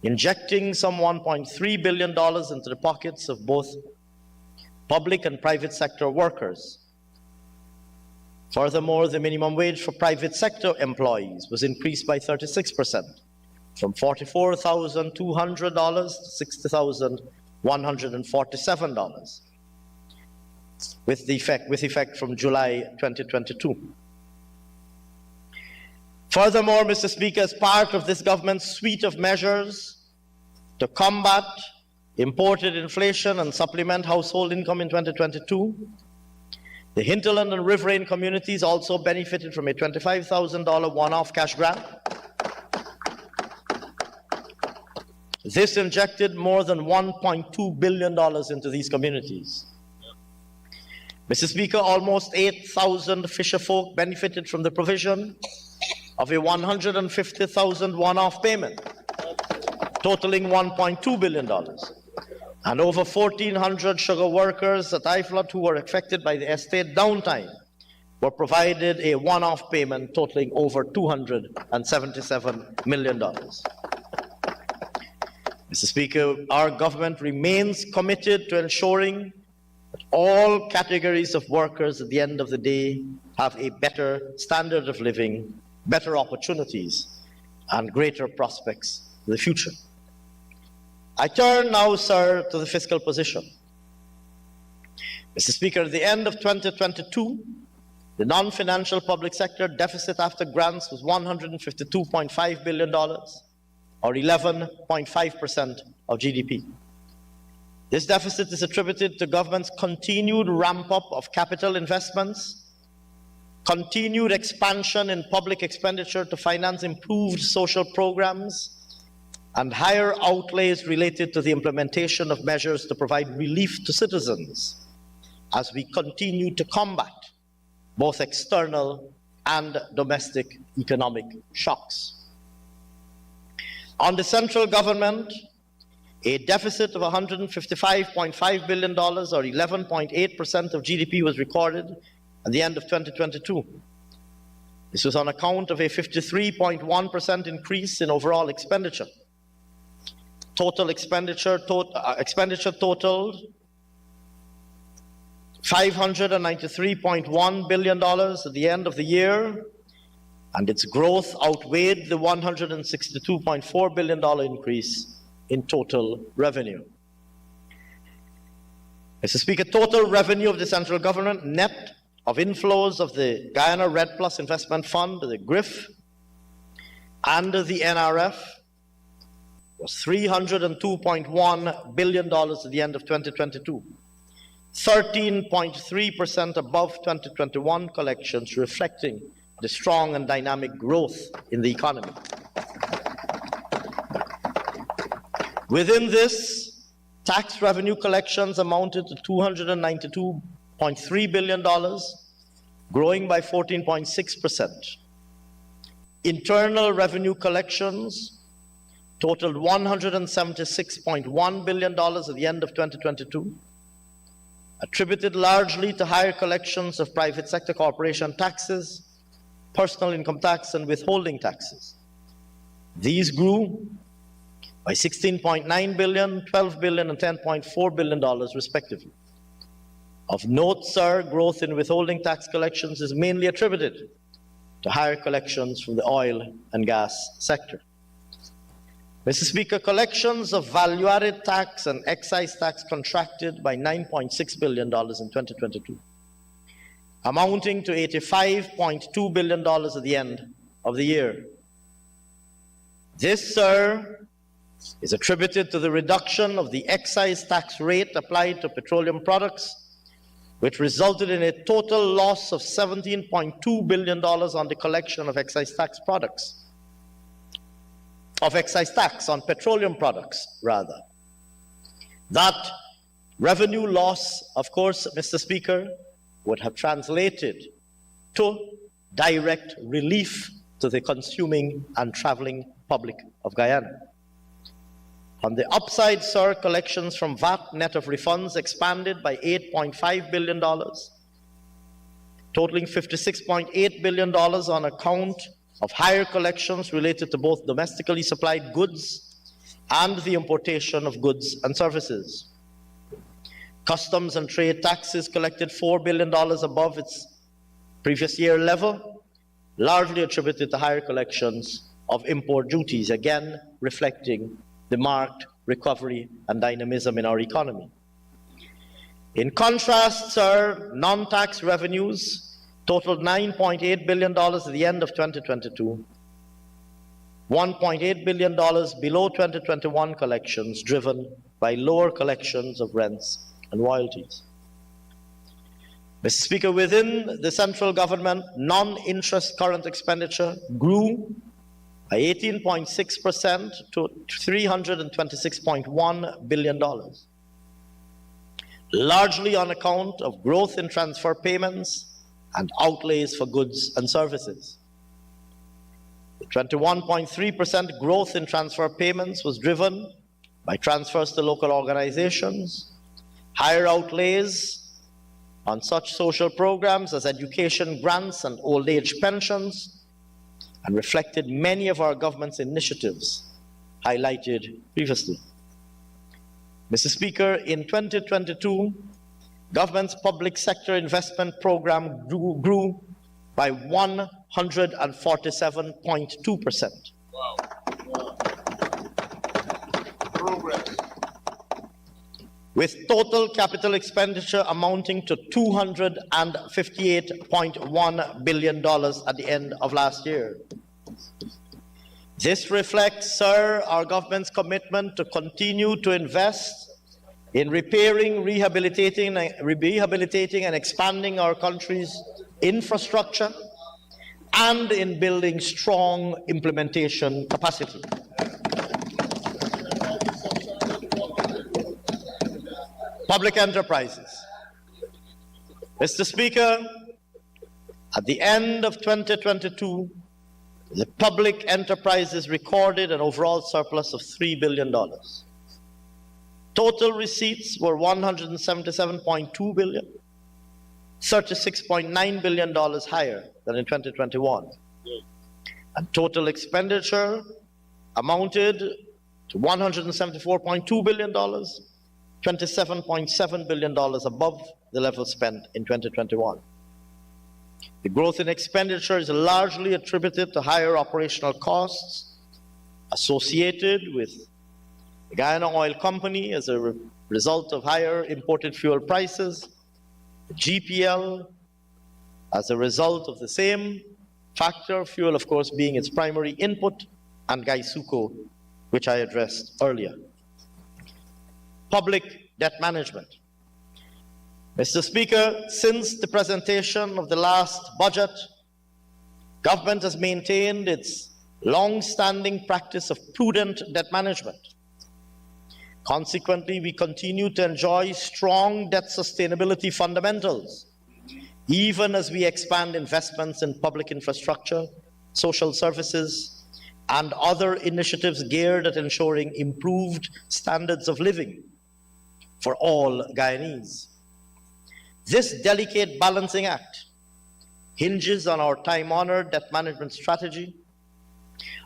injecting some $1.3 billion into the pockets of both public and private sector workers. Furthermore, the minimum wage for private sector employees was increased by 36%, from $44,200 to $60,147, with effect from July 2022. Furthermore, Mr. Speaker, as part of this government's suite of measures to combat imported inflation and supplement household income in 2022, the hinterland and riverine communities also benefited from a $25,000 one-off cash grant. This injected more than $1.2 billion into these communities. Mr. Speaker, almost 8,000 fisherfolk benefited from the provision of a $150,000 one-off payment, totaling $1.2 billion. And over 1,400 sugar workers at Iflat who were affected by the estate downtime were provided a one-off payment totaling over $277 million. Mr. Speaker, our government remains committed to ensuring that all categories of workers at the end of the day have a better standard of living, better opportunities, and greater prospects for the future. I turn now, sir, to the fiscal position. Mr. Speaker, at the end of 2022, the non-financial public sector deficit after grants was $152.5 billion, or 11.5% of GDP. This deficit is attributed to government's continued ramp-up of capital investments, continued expansion in public expenditure to finance improved social programs, and higher outlays related to the implementation of measures to provide relief to citizens as we continue to combat both external and domestic economic shocks. On the central government, a deficit of $155.5 billion, or 11.8% of GDP, was recorded at the end of 2022. This was on account of a 53.1% increase in overall expenditure. Total expenditure totaled $593.1 billion at the end of the year, and its growth outweighed the $162.4 billion increase in total revenue. Mr. Speaker, total revenue of the central government, net of inflows of the Guyana Red Plus Investment Fund, the GRIF, and the NRF, was $302.1 billion at the end of 2022, 13.3% above 2021 collections, reflecting the strong and dynamic growth in the economy. Within this, tax revenue collections amounted to $292.3 billion, growing by 14.6%. Internal revenue collections totaled $176.1 billion at the end of 2022, attributed largely to higher collections of private sector corporation taxes, personal income tax, and withholding taxes. These grew by $16.9 billion, $12 billion, and $10.4 billion, respectively. Of note, sir, growth in withholding tax collections is mainly attributed to higher collections from the oil and gas sector. Mr. Speaker, collections of value-added tax and excise tax contracted by $9.6 billion in 2022, amounting to $85.2 billion at the end of the year. This, sir, is attributed to the reduction of the excise tax rate applied to petroleum products, which resulted in a total loss of $17.2 billion on the collection of excise tax products. Of excise tax on petroleum products, rather. That revenue loss, of course, Mr. Speaker, would have translated to direct relief to the consuming and traveling public of Guyana. On the upside, sir, collections from VAT net of refunds expanded by $8.5 billion, totaling $56.8 billion on account of higher collections related to both domestically supplied goods and the importation of goods and services. Customs and trade taxes collected $4 billion above its previous year level, largely attributed to higher collections of import duties, again reflecting the marked recovery and dynamism in our economy. In contrast, sir, non-tax revenues totaled $9.8 billion at the end of 2022, $1.8 billion below 2021 collections, driven by lower collections of rents and royalties. Mr. Speaker, within the central government, non-interest current expenditure grew by 18.6% to $326.1 billion, largely on account of growth in transfer payments and outlays for goods and services. The 21.3% growth in transfer payments was driven by transfers to local organizations, higher outlays on such social programs as education grants and old age pensions, and reflected many of our government's initiatives highlighted previously. Mr. Speaker, in 2022, government's public sector investment program grew by 147.2%. Wow. Progress. With total capital expenditure amounting to $258.1 billion at the end of last year. This reflects, sir, our government's commitment to continue to invest in repairing, rehabilitating and expanding our country's infrastructure and in building strong implementation capacity. Public enterprises. Mr. Speaker, at the end of 2022, the public enterprises recorded an overall surplus of $3 billion. Total receipts were $177.2 billion, $36.9 billion higher than in 2021. And total expenditure amounted to $174.2 billion, $27.7 billion above the level spent in 2021. The growth in expenditure is largely attributed to higher operational costs associated with the Guyana Oil Company as a result of higher imported fuel prices, the GPL as a result of the same factor, fuel of course being its primary input, and Gaisuco, which I addressed earlier. Public debt management. Mr. Speaker, since the presentation of the last budget, government has maintained its long-standing practice of prudent debt management. Consequently, we continue to enjoy strong debt sustainability fundamentals, even as we expand investments in public infrastructure social services, and other initiatives geared at ensuring improved standards of living for all Guyanese. This delicate balancing act hinges on our time-honored debt management strategy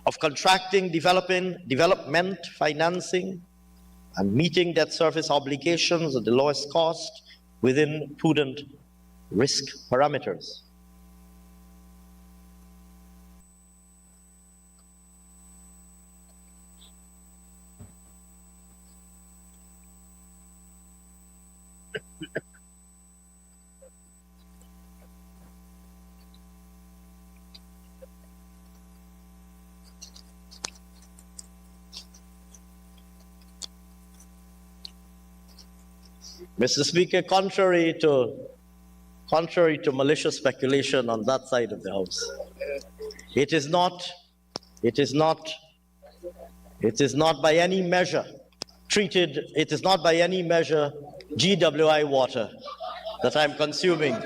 of contracting, development financing, and meeting debt service obligations at the lowest cost within prudent risk parameters. Mr. Speaker, contrary to malicious speculation on that side of the House, it is not by any measure GWI water that I'm consuming.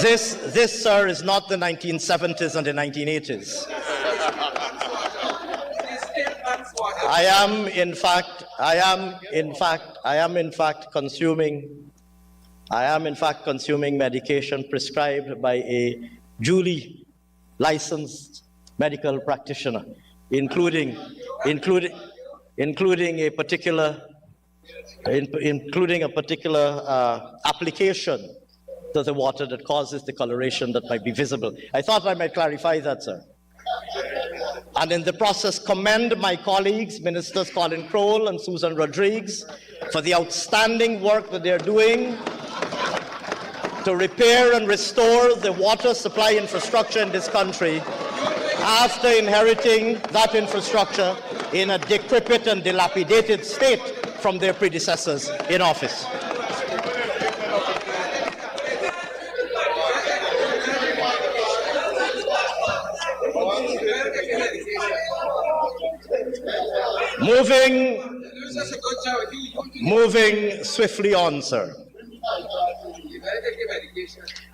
This, sir, is not the 1970s and the 1980s. I am in fact consuming medication prescribed by a duly licensed medical practitioner, including a particular application to the water that causes the coloration that might be visible. I thought I might clarify that, sir. And in the process, commend my colleagues, Ministers Colin Crowell and Susan Rodriguez, for the outstanding work that they're doing to repair and restore the water supply infrastructure in this country after inheriting that infrastructure in a decrepit and dilapidated state from their predecessors in office. Moving swiftly on, sir.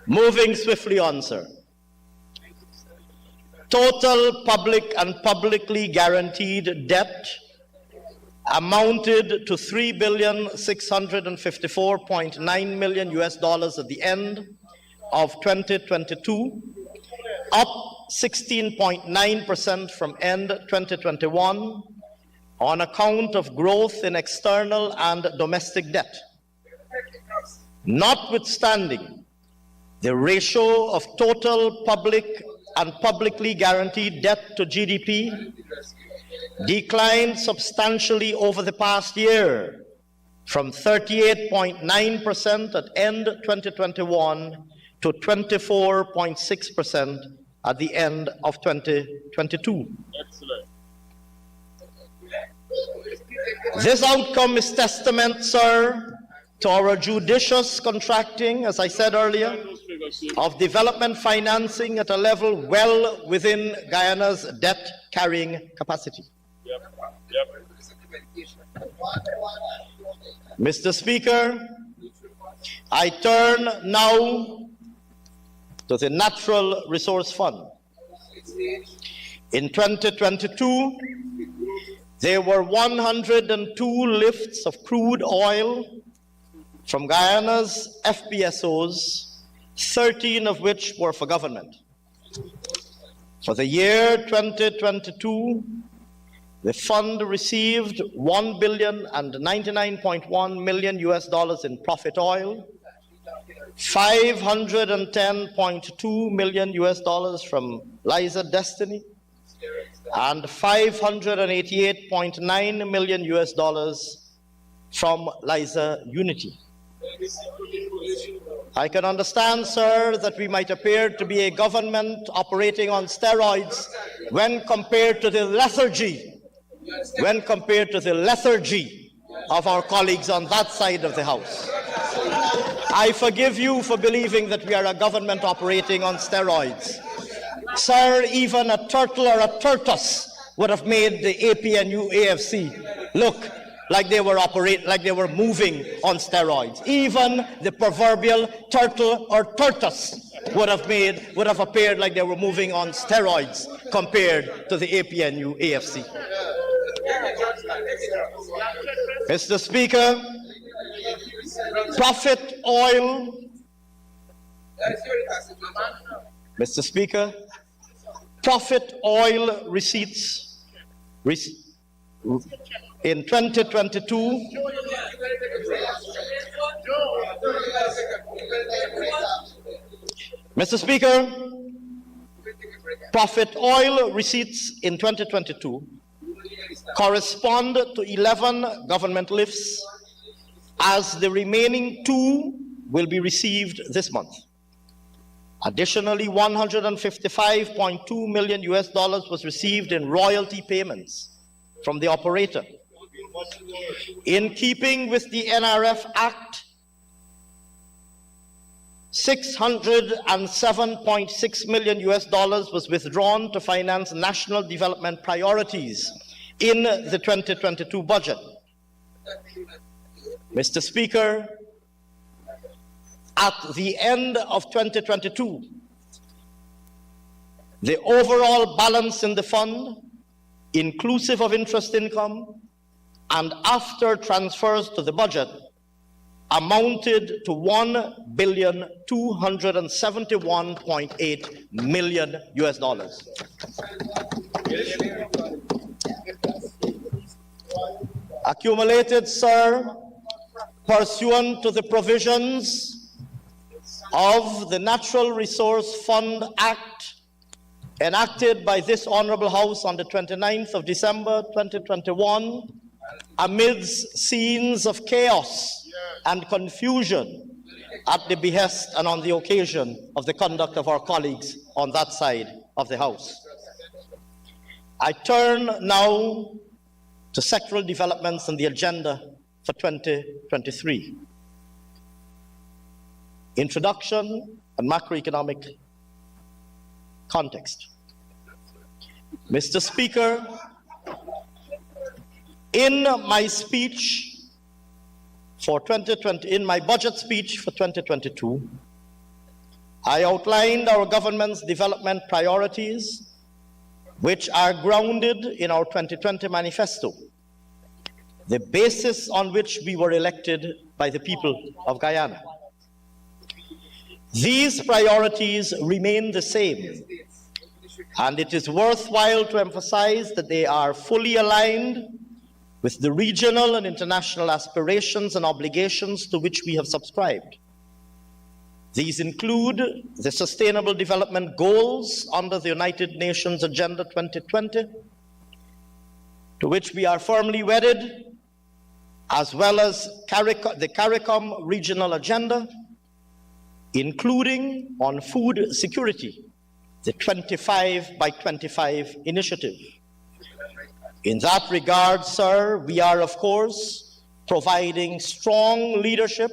Moving swiftly on, sir. Total public and publicly guaranteed debt amounted to $3,654.9 million at the end of 2022, up 16.9% from end 2021 on account of growth in external and domestic debt. Notwithstanding, the ratio of total public and publicly guaranteed debt to GDP declined substantially over the past year from 38.9% at end 2021 to 24.6% at the end of 2022. Excellent. This outcome is testament, sir, to our judicious contracting, as I said earlier, of development financing at a level well within Guyana's debt-carrying capacity. Mr. Speaker, I turn now to the Natural Resource Fund. In 2022, there were 102 lifts of crude oil from Guyana's FPSOs, 13 of which were for government. For the year 2022, the fund received $1,099.1 million in profit oil, $510.2 million from Liza Destiny, and $588.9 million from Liza Unity. I can understand, sir, that we might appear to be a government operating on steroids when compared to the lethargy of our colleagues on that side of the House. I forgive you for believing that we are a government operating on steroids. Sir, even a turtle or a tortoise would have made the APNU AFC look like they were moving on steroids. Even the proverbial turtle or tortoise would have appeared like they were moving on steroids compared to the APNU AFC. Mr. Speaker, profit oil. Mr. Speaker, profit oil receipts in 2022 Mr. Speaker, profit oil receipts in 2022 correspond to 11 government lifts, as the remaining 2 will be received this month. Additionally, $155.2 million was received in royalty payments from the operator. In keeping with the NRF Act, $607.6 million was withdrawn to finance national development priorities in the 2022 budget. Mr. Speaker, at the end of 2022, the overall balance in the fund, inclusive of interest income and after transfers to the budget, amounted to $1,271.8 million. Accumulated, sir, pursuant to the provisions of the Natural Resource Fund Act enacted by this Honorable House on the 29th of December 2021, amidst scenes of chaos and confusion at the behest and on the occasion of the conduct of our colleagues on that side of the House. I turn now to sectoral developments on the agenda for 2023. Introduction and macroeconomic context. Mr. Speaker, in my speech for 2020, in my budget speech for 2022, I outlined our government's development priorities, which are grounded in our 2020 manifesto, the basis on which we were elected by the people of Guyana. These priorities remain the same, and it is worthwhile to emphasize that they are fully aligned with the regional and international aspirations and obligations to which we have subscribed. These include the Sustainable Development Goals under the United Nations Agenda 2020, to which we are firmly wedded, as well as the CARICOM Regional Agenda, including on food security, the 25 by 25 initiative. In that regard, sir, we are, of course, providing strong leadership,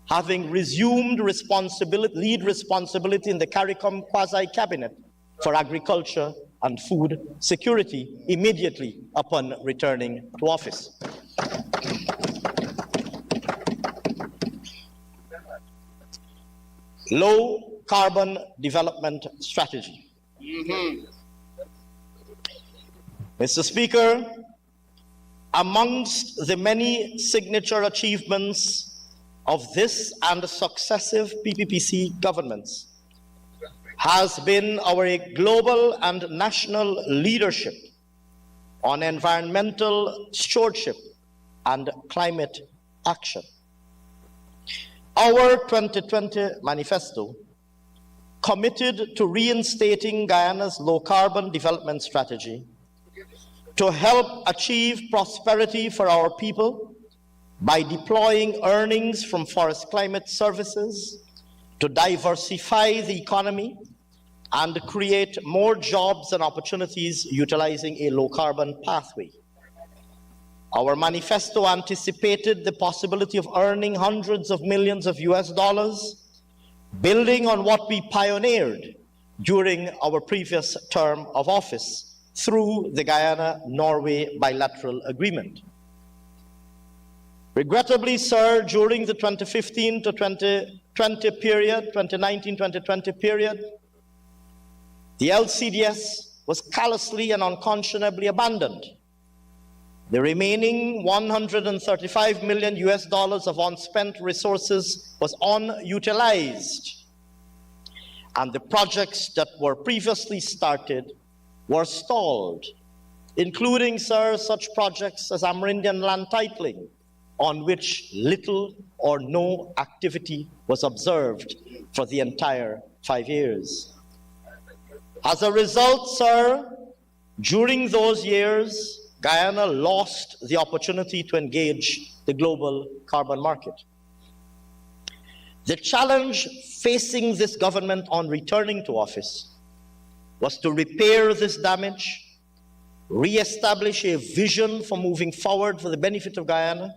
having resumed lead responsibility in the CARICOM quasi-cabinet for agriculture and food security immediately upon returning to office. Low carbon development strategy. Mr. Speaker, amongst the many signature achievements of this and successive PPPC governments has been our global and national leadership on environmental stewardship and climate action. Our 2020 manifesto committed to reinstating Guyana's low-carbon development strategy to help achieve prosperity for our people by deploying earnings from forest climate services to diversify the economy and create more jobs and opportunities utilizing a low-carbon pathway. Our manifesto anticipated the possibility of earning hundreds of millions of US dollars, building on what we pioneered during our previous term of office through the Guyana-Norway bilateral agreement. Regrettably, sir, during the 2015 to 2020 period, 2019-2020 period, the LCDS was callously and unconscionably abandoned. The remaining $135 million of unspent resources was unutilized, and the projects that were previously started were stalled, including, sir, such projects as Amerindian land titling, on which little or no activity was observed for the entire 5 years. As a result, sir, during those years, Guyana lost the opportunity to engage the global carbon market. The challenge facing this government on returning to office was to repair this damage, re-establish a vision for moving forward for the benefit of Guyana,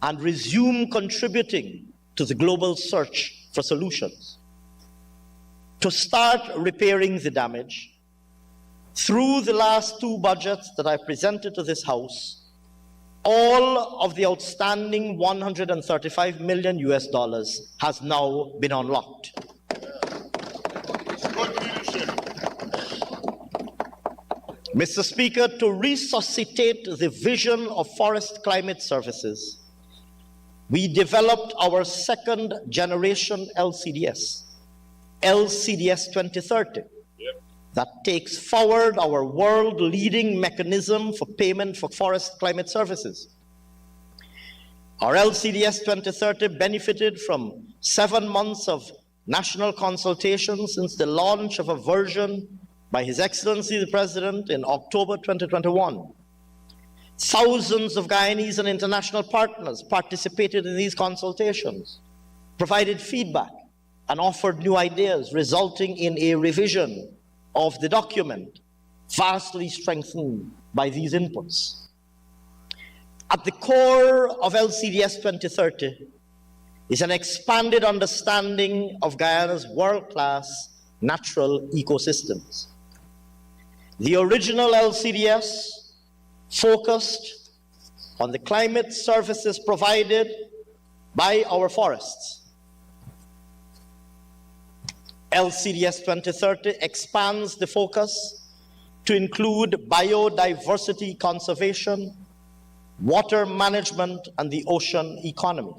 and resume contributing to the global search for solutions. To start repairing the damage, through the last 2 budgets that I presented to this House, all of the outstanding $135 million has now been unlocked. Good leadership. Mr. Speaker, to resuscitate the vision of Forest Climate Services, we developed our second generation LCDS, LCDS 2030, that takes forward our world-leading mechanism for payment for forest climate services. Our LCDS 2030 benefited from 7 months of national consultation since the launch of a version by His Excellency the President in October 2021. Thousands of Guyanese and international partners participated in these consultations, provided feedback, and offered new ideas, resulting in a revision of the document, vastly strengthened by these inputs. At the core of LCDS 2030 is an expanded understanding of Guyana's world-class natural ecosystems. The original LCDS focused on the climate services provided by our forests. LCDS 2030 expands the focus to include biodiversity conservation, water management, and the ocean economy.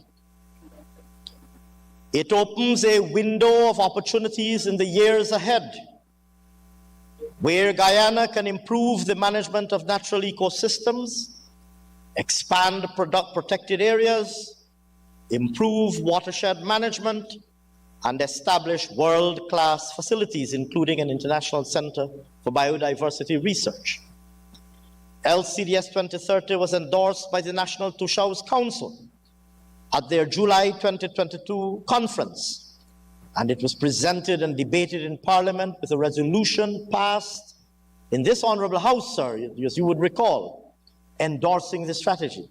It opens a window of opportunities in the years ahead, where Guyana can improve the management of natural ecosystems, expand protected areas, improve watershed management, and establish world-class facilities, including an international center for biodiversity research. LCDS 2030 was endorsed by the National Tushaus Council at their July 2022 conference, and it was presented and debated in Parliament with a resolution passed in this Honorable House, sir, as you would recall, endorsing the strategy.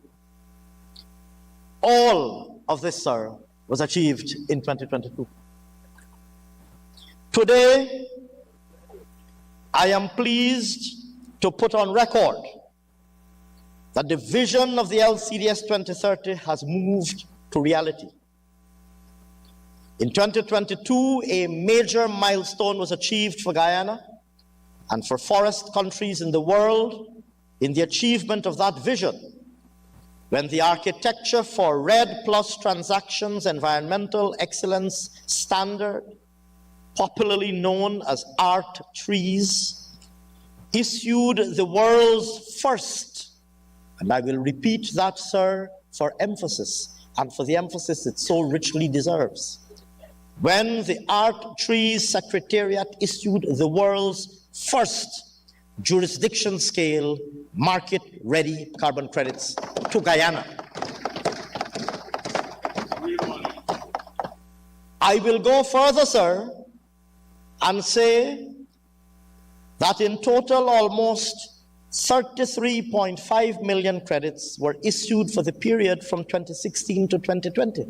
All of this, sir, was achieved in 2022. Today, I am pleased to put on record that the vision of the LCDS 2030 has moved to reality. In 2022, a major milestone was achieved for Guyana and for forest countries in the world in the achievement of that vision, when the Architecture for REDD+ Transactions Environmental Excellence Standard, popularly known as ART-Trees, issued the world's first, and I will repeat that, sir, for emphasis, and for the emphasis it so richly deserves, when the ART-Trees Secretariat issued the world's first jurisdiction-scale, market-ready carbon credits to Guyana. I will go further, sir, and say that in total almost 33.5 million credits were issued for the period from 2016 to 2020.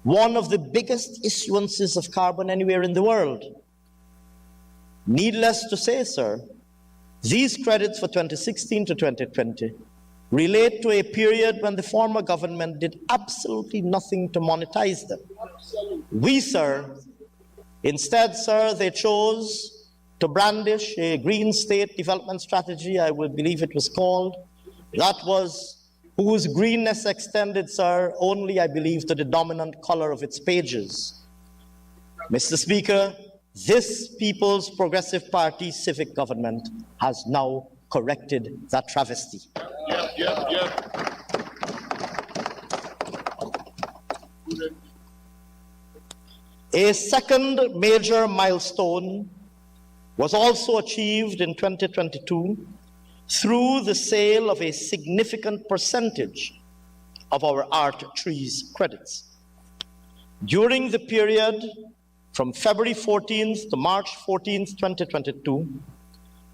One of the biggest issuances of carbon anywhere in the world. Needless to say, sir, these credits for 2016 to 2020 relate to a period when the former government did absolutely nothing to monetize them. We, sir, instead, sir, they chose to brandish a green state development strategy, I would believe it was called, whose greenness extended, sir, only, I believe, to the dominant color of its pages. Mr. Speaker, this People's Progressive Party civic government has now corrected that travesty. A second major milestone was also achieved in 2022 through the sale of a significant percentage of our art trees credits. During the period from February 14th to March 14th, 2022,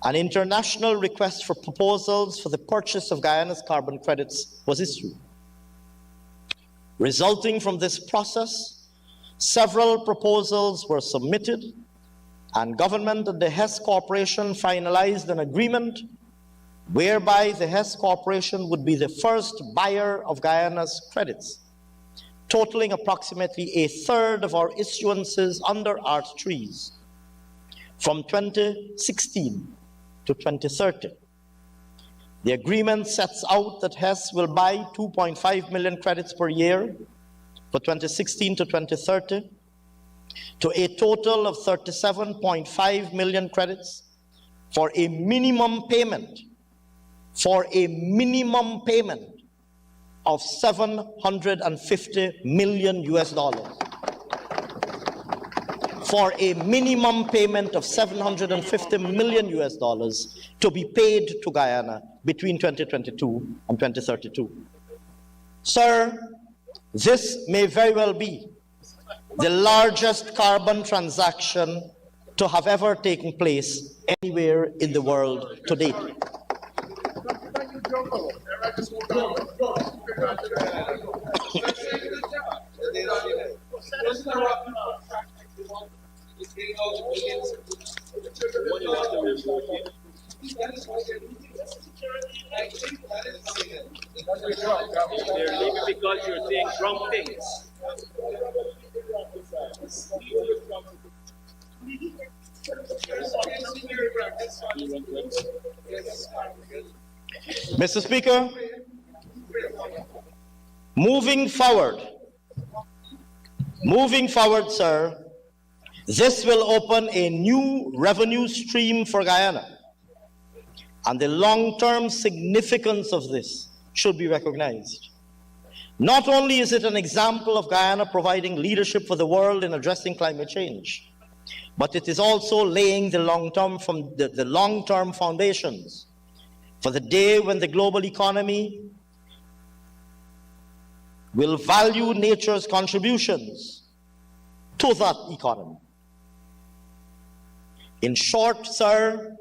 an international request for proposals for the purchase of Guyana's carbon credits was issued. Resulting from this process, several proposals were submitted, and government and the Hess Corporation finalized an agreement whereby the Hess Corporation would be the first buyer of Guyana's credits, totaling approximately a third of our issuances under art trees from 2016 to 2030. The agreement sets out that Hess will buy 2.5 million credits per year for 2016 to 2030 to a total of 37.5 million credits for a minimum payment of $750 million US. For a minimum payment of $750 million US to be paid to Guyana between 2022 and 2032. Sir, this may very well be the largest carbon transaction to have ever taken place anywhere in the world to date. Because you're saying wrong things. Mr. Speaker, moving forward, sir, this will open a new revenue stream for Guyana, and the long-term significance of this should be recognized. Not only is it an example of Guyana providing leadership for the world in addressing climate change, but it is also laying the long-term foundations for the day when the global economy will value nature's contributions to that economy. In short, sir,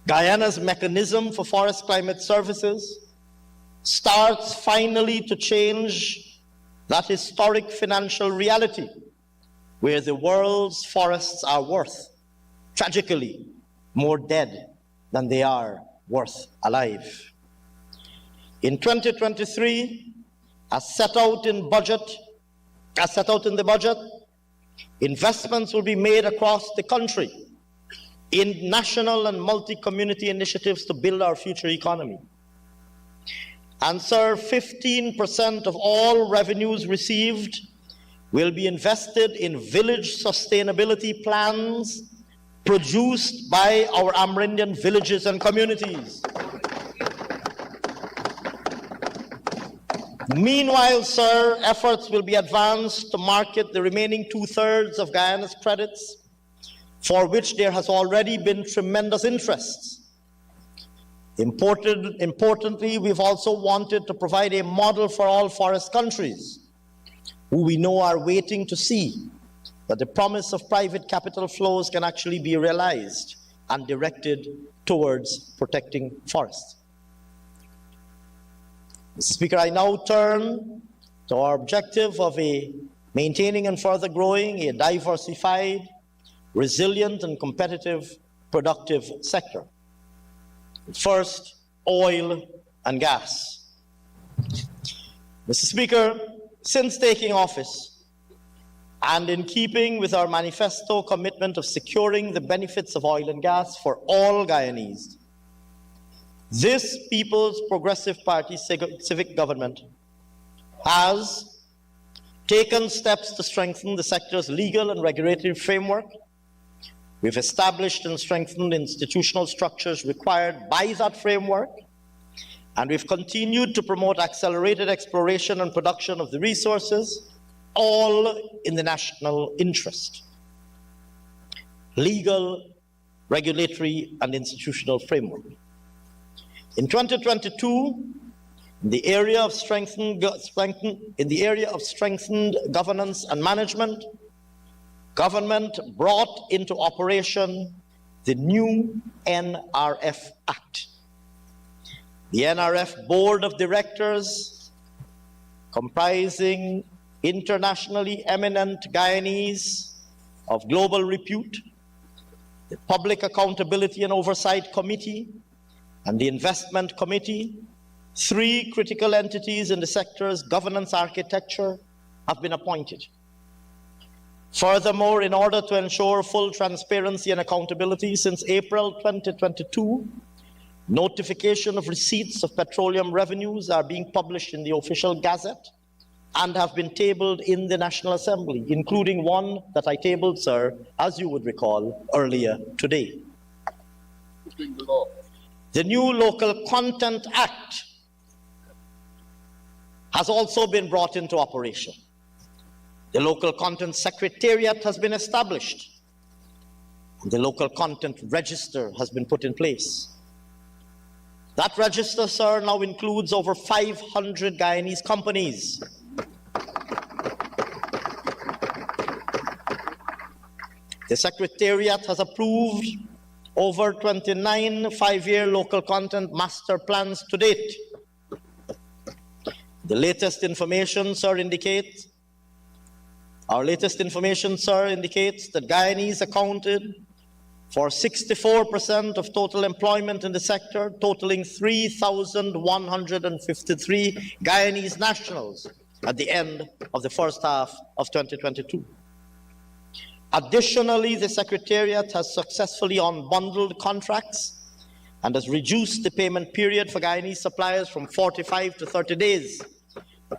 Guyana's mechanism for forest climate services starts finally to change that historic financial reality where the world's forests are worth, tragically, more dead than they are worth alive. In 2023, as set out in the budget, investments will be made across the country in national and multi-community initiatives to build our future economy. And sir, 15% of all revenues received will be invested in village sustainability plans produced by our Amerindian villages and communities. Meanwhile, sir, efforts will be advanced to market the remaining two-thirds of Guyana's credits, for which there has already been tremendous interest. Importantly, we've also wanted to provide a model for all forest countries, who we know are waiting to see that the promise of private capital flows can actually be realized and directed towards protecting forests. Mr. Speaker, I now turn to our objective of maintaining and further growing a diversified, resilient, and competitive, productive sector. First, oil and gas. Mr. Speaker, since taking office, and in keeping with our manifesto commitment of securing the benefits of oil and gas for all Guyanese, this People's Progressive Party civic government has taken steps to strengthen the sector's legal and regulatory framework. We've established and strengthened institutional structures required by that framework, and we've continued to promote accelerated exploration and production of the resources, all in the national interest. Legal, regulatory, and institutional framework. In 2022, in the area of strengthened governance and management, government brought into operation the new NRF Act. The NRF Board of Directors, comprising internationally eminent Guyanese of global repute, the Public Accountability and Oversight Committee, and the Investment Committee, three critical entities in the sector's governance architecture have been appointed. Furthermore, in order to ensure full transparency and accountability, since April 2022, notification of receipts of petroleum revenues are being published in the official gazette and have been tabled in the National Assembly, including one that I tabled, sir, as you would recall, earlier today. The new Local Content Act has also been brought into operation. The Local Content Secretariat has been established. The Local Content Register has been put in place. That register, sir, now includes over 500 Guyanese companies. The Secretariat has approved over 29 five-year local content master plans to date. The latest information, sir, indicates that Guyanese accounted for 64% of total employment in the sector, totaling 3,153 Guyanese nationals at the end of the first half of 2022. Additionally, the Secretariat has successfully unbundled contracts and has reduced the payment period for Guyanese suppliers from 45 to 30 days,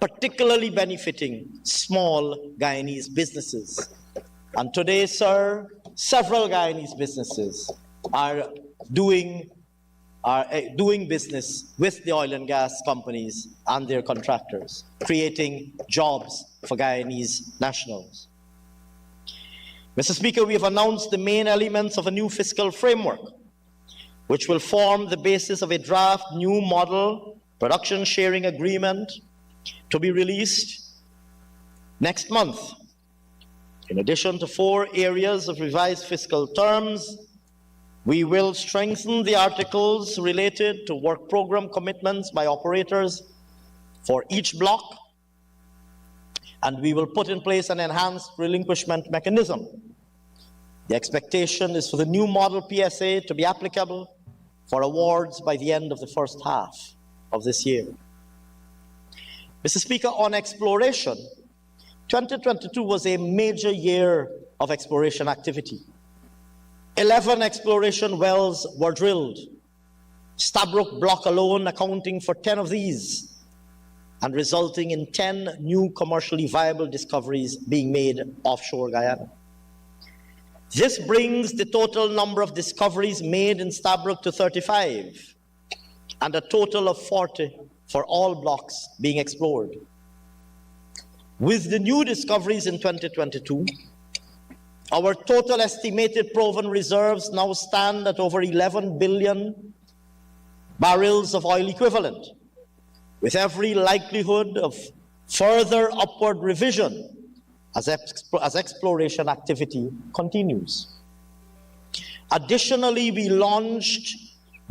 particularly benefiting small Guyanese businesses. And today, sir, several Guyanese businesses are doing business with the oil and gas companies and their contractors, creating jobs for Guyanese nationals. Mr. Speaker, we have announced the main elements of a new fiscal framework, which will form the basis of a draft new model production sharing agreement to be released next month. In addition to 4 areas of revised fiscal terms, we will strengthen the articles related to work program commitments by operators for each block, and we will put in place an enhanced relinquishment mechanism. The expectation is for the new model PSA to be applicable for awards by the end of the first half of this year. Mr. Speaker, on exploration, 2022 was a major year of exploration activity. 11 exploration wells were drilled, Stabroek Block alone accounting for 10 of these, and resulting in 10 new commercially viable discoveries being made offshore Guyana. This brings the total number of discoveries made in Stabroek to 35, and a total of 40 for all blocks being explored. With the new discoveries in 2022, our total estimated proven reserves now stand at over 11 billion barrels of oil equivalent, with every likelihood of further upward revision as exploration activity continues. Additionally, we launched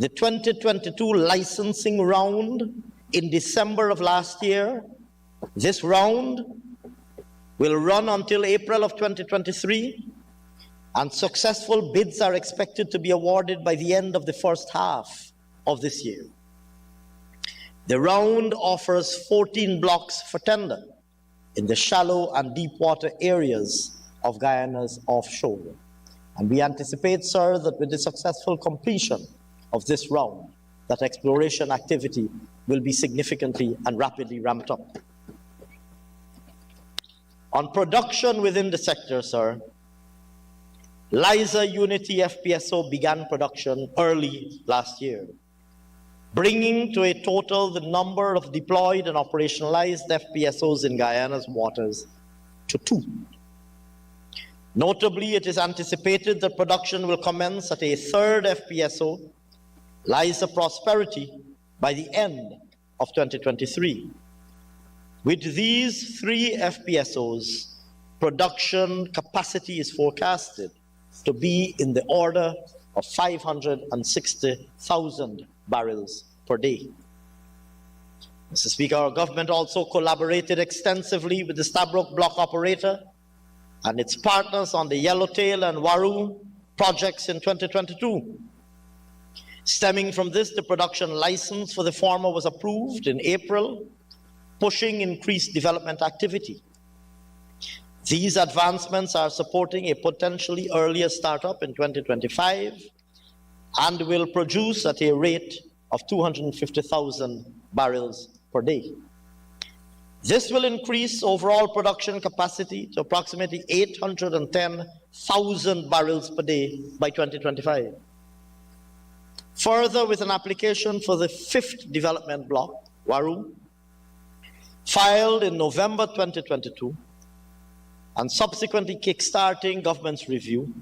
the 2022 licensing round in December of last year. This round will run until April of 2023, and successful bids are expected to be awarded by the end of the first half of this year. The round offers 14 blocks for tender in the shallow and deep water areas of Guyana's offshore. And we anticipate, sir, that with the successful completion of this round, that exploration activity will be significantly and rapidly ramped up. On production within the sector, sir, Liza Unity FPSO began production early last year, bringing to a total the number of deployed and operationalized FPSOs in Guyana's waters to 2. Notably, it is anticipated that production will commence at a third FPSO, Liza Prosperity, by the end of 2023. With these 3 FPSOs, production capacity is forecasted to be in the order of 560,000 barrels per day. Mr. Speaker, our government also collaborated extensively with the Stabroek Block Operator and its partners on the Yellowtail and Waru projects in 2022. Stemming from this, the production license for the former was approved in April, pushing increased development activity. These advancements are supporting a potentially earlier startup in 2025 and will produce at a rate of 250,000 barrels per day. This will increase overall production capacity to approximately 810,000 barrels per day by 2025. Further, with an application for the 5th development block, Waru, filed in November 2022, and subsequently kickstarting government's review,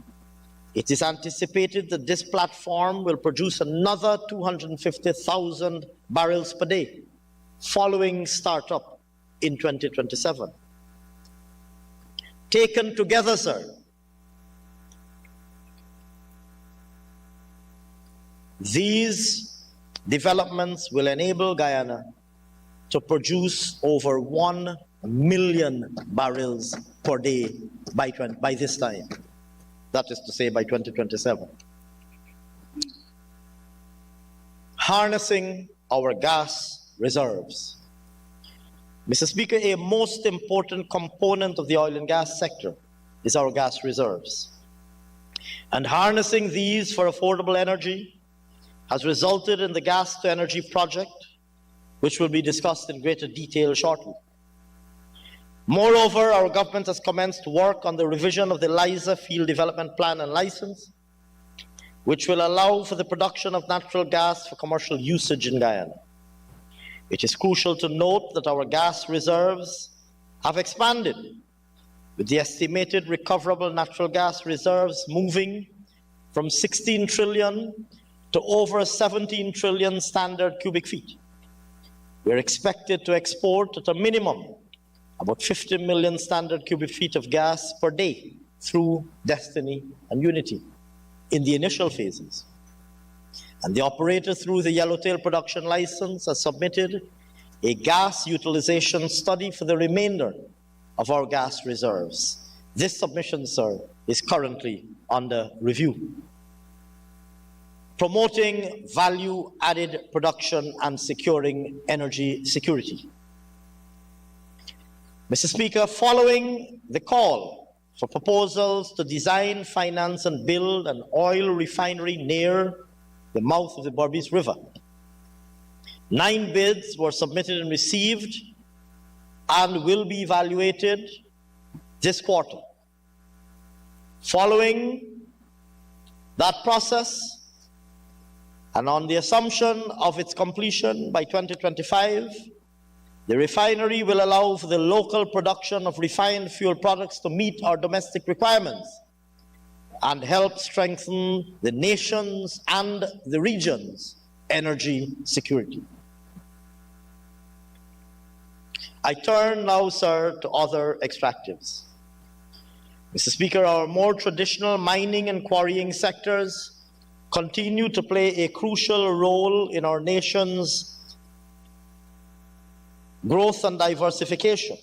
it is anticipated that this platform will produce another 250,000 barrels per day following startup in 2027. Taken together, sir, these developments will enable Guyana to produce over 1 million barrels per day by this time. That is to say, by 2027. Harnessing our gas reserves. Mr. Speaker, a most important component of the oil and gas sector is our gas reserves. And harnessing these for affordable energy has resulted in the gas to energy project, which will be discussed in greater detail shortly. Moreover, our government has commenced work on the revision of the Liza Field Development Plan and License, which will allow for the production of natural gas for commercial usage in Guyana. It is crucial to note that our gas reserves have expanded, with the estimated recoverable natural gas reserves moving from 16 trillion to over 17 trillion standard cubic feet. We are expected to export at a minimum about 50 million standard cubic feet of gas per day through Destiny and Unity in the initial phases. And the operator, through the Yellowtail production license, has submitted a gas utilization study for the remainder of our gas reserves. This submission, sir, is currently under review. Promoting value-added production and securing energy security. Mr. Speaker, following the call for proposals to design, finance, and build an oil refinery near the mouth of the Berbice River, 9 bids were submitted and received and will be evaluated this quarter. Following that process, and on the assumption of its completion by 2025, the refinery will allow for the local production of refined fuel products to meet our domestic requirements and help strengthen the nation's and the region's energy security. I turn now, sir, to other extractives. Mr. Speaker, our more traditional mining and quarrying sectors continue to play a crucial role in our nation's growth and diversification,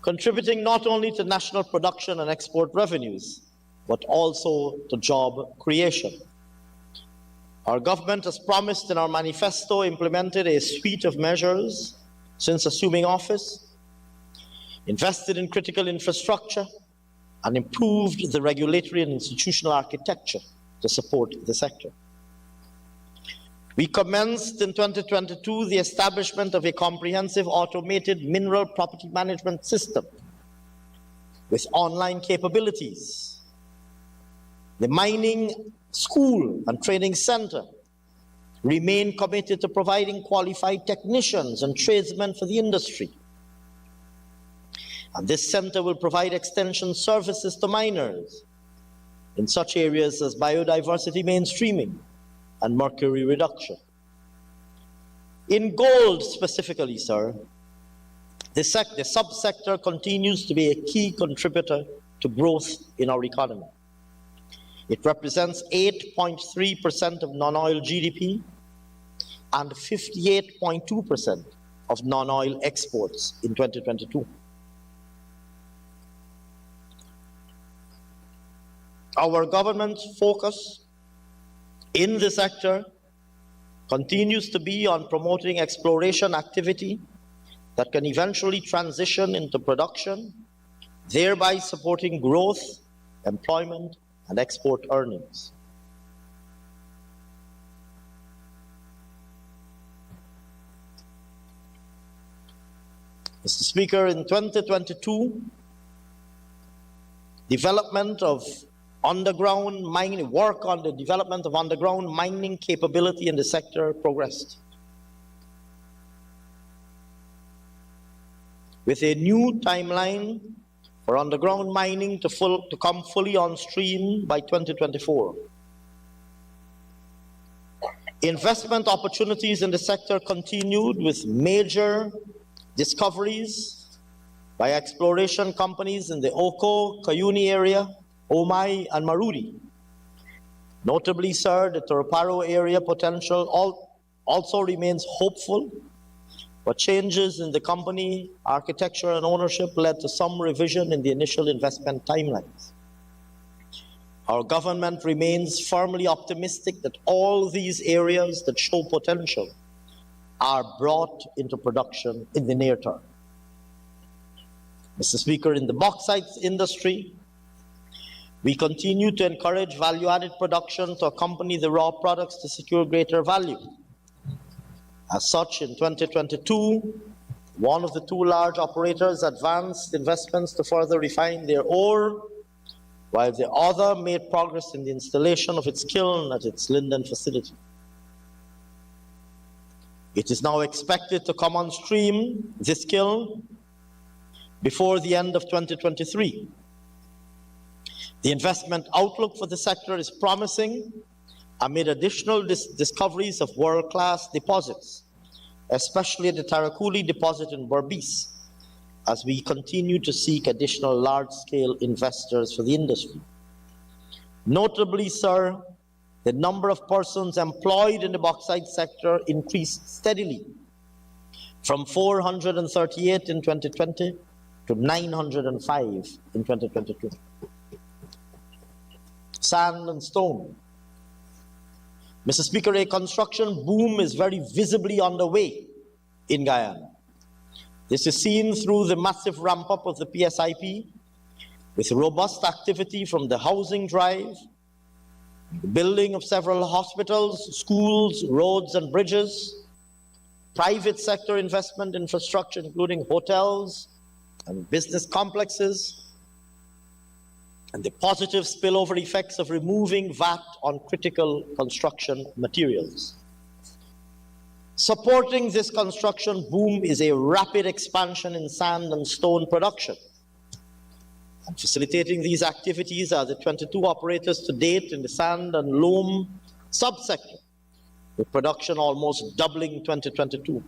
contributing not only to national production and export revenues, but also to job creation. Our government has promised in our manifesto implemented a suite of measures since assuming office, invested in critical infrastructure, and improved the regulatory and institutional architecture to support the sector. We commenced in 2022 the establishment of a comprehensive automated mineral property management system with online capabilities. The mining school and training center remain committed to providing qualified technicians and tradesmen for the industry. And this center will provide extension services to miners in such areas as biodiversity mainstreaming and mercury reduction. In gold specifically, sir, the subsector continues to be a key contributor to growth in our economy. It represents 8.3% of non-oil GDP and 58.2% of non-oil exports in 2022. Our government's focus in the sector continues to be on promoting exploration activity that can eventually transition into production, thereby supporting growth, employment, and export earnings. Mr. Speaker, in 2022, development of underground mining, work on the development of underground mining capability in the sector progressed. With a new timeline for underground mining to come fully on stream by 2024. Investment opportunities in the sector continued with major discoveries by exploration companies in the Oko, Guyanese area, Omai and Marudi. Notably, sir, the Torparo area potential also remains hopeful, but changes in the company architecture and ownership led to some revision in the initial investment timelines. Our government remains firmly optimistic that all these areas that show potential are brought into production in the near term. Mr. Speaker, in the bauxite industry, we continue to encourage value-added production to accompany the raw products to secure greater value. As such, in 2022, one of the two large operators advanced investments to further refine their ore, while the other made progress in the installation of its kiln at its Linden facility. It is now expected to come on stream, this kiln, before the end of 2023. The investment outlook for the sector is promising amid additional discoveries of world-class deposits, especially the Tarakuli deposit in Berbice, as we continue to seek additional large-scale investors for the industry. Notably, sir, the number of persons employed in the bauxite sector increased steadily from 438 in 2020 to 905 in 2022. Sand and stone. Mr. Speaker, a construction boom is very visibly underway in Guyana. This is seen through the massive ramp-up of the PSIP, with robust activity from the housing drive, the building of several hospitals, schools, roads and bridges, private sector investment infrastructure, including hotels and business complexes, and the positive spillover effects of removing VAT on critical construction materials. Supporting this construction boom is a rapid expansion in sand and stone production. And facilitating these activities are the 22 operators to date in the sand and loam subsector, with production almost doubling in 2022.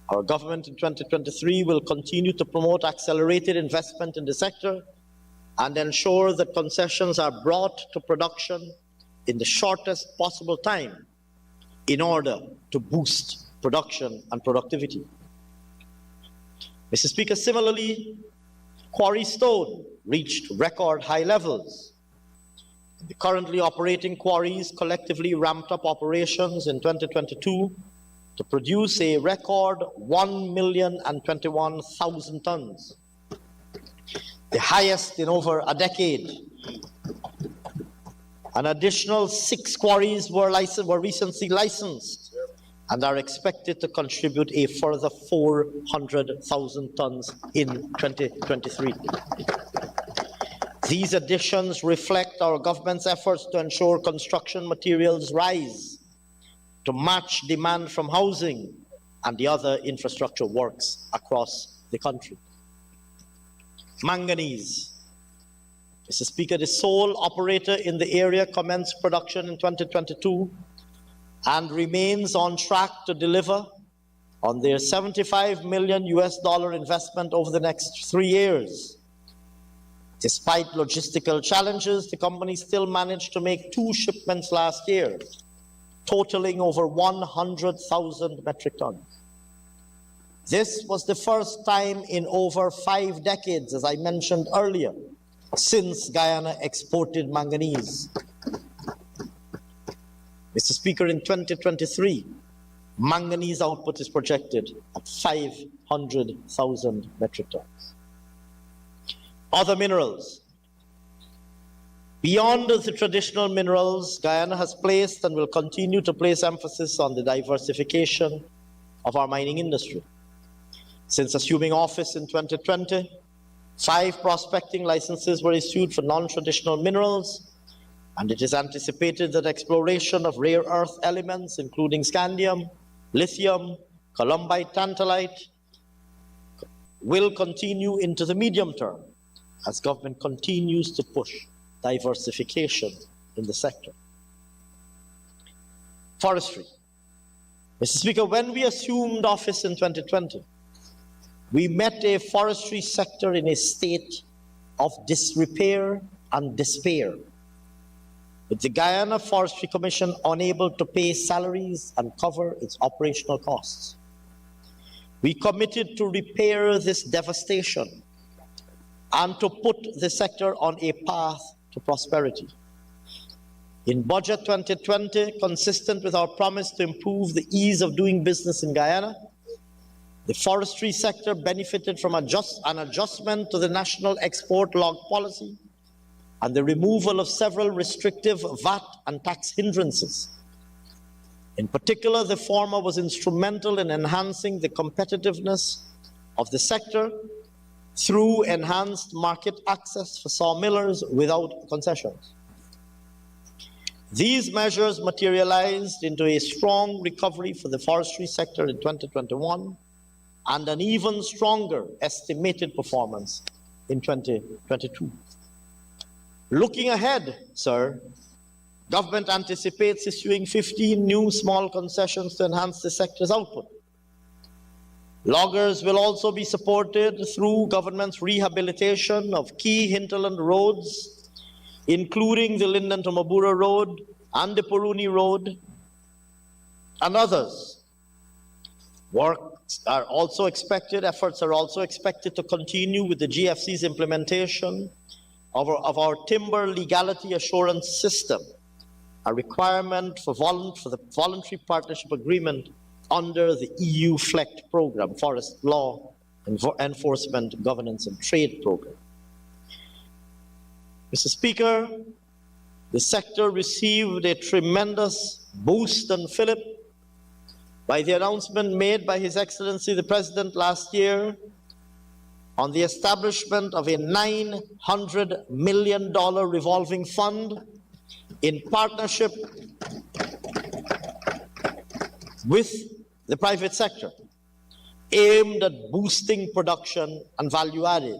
Our government in 2023 will continue to promote accelerated investment in the sector and ensure that concessions are brought to production in the shortest possible time in order to boost production and productivity. Mr. Speaker, similarly, quarry stone reached record high levels. The currently operating quarries collectively ramped up operations in 2022 to produce a record 1,021,000 tons, the highest in over a decade. An additional 6 quarries were recently licensed and are expected to contribute a further 400,000 tons in 2023. These additions reflect our government's efforts to ensure construction materials rise to match demand from housing and the other infrastructure works across the country. Manganese. Mr. Speaker, the sole operator in the area commenced production in 2022 and remains on track to deliver on their $75 million investment over the next 3 years. Despite logistical challenges, the company still managed to make 2 shipments last year, totaling over 100,000 metric tons. This was the first time in over 5 decades, as I mentioned earlier, since Guyana exported manganese. Mr. Speaker, in 2023, manganese output is projected at 500,000 metric tons. Other minerals. Beyond the traditional minerals, Guyana has placed and will continue to place emphasis on the diversification of our mining industry. Since assuming office in 2020, 5 prospecting licenses were issued for non-traditional minerals, and it is anticipated that exploration of rare earth elements, including scandium, lithium, columbite, tantalite, will continue into the medium term as government continues to push diversification in the sector. Forestry. Mr. Speaker, when we assumed office in 2020, we met a forestry sector in a state of disrepair and despair, with the Guyana Forestry Commission unable to pay salaries and cover its operational costs. We committed to repair this devastation and to put the sector on a path to prosperity. In Budget 2020, consistent with our promise to improve the ease of doing business in Guyana, the forestry sector benefited from an adjustment to the national export log policy and the removal of several restrictive VAT and tax hindrances. In particular, the former was instrumental in enhancing the competitiveness of the sector through enhanced market access for sawmillers without concessions. These measures materialized into a strong recovery for the forestry sector in 2021 and an even stronger estimated performance in 2022. Looking ahead, sir, government anticipates issuing 15 new small concessions to enhance the sector's output. Loggers will also be supported through government's rehabilitation of key hinterland roads, including the Linden to Mabura Road and the Puruni Road and others. Efforts are also expected to continue with the GFC's implementation of our timber legality assurance system, a requirement for the voluntary partnership agreement under the EU FLECT program, Forest Law Enforcement, Governance and Trade program. Mr. Speaker, the sector received a tremendous boost and fillip by the announcement made by His Excellency the President last year on the establishment of a $900 million revolving fund in partnership with the private sector, aimed at boosting production and value added.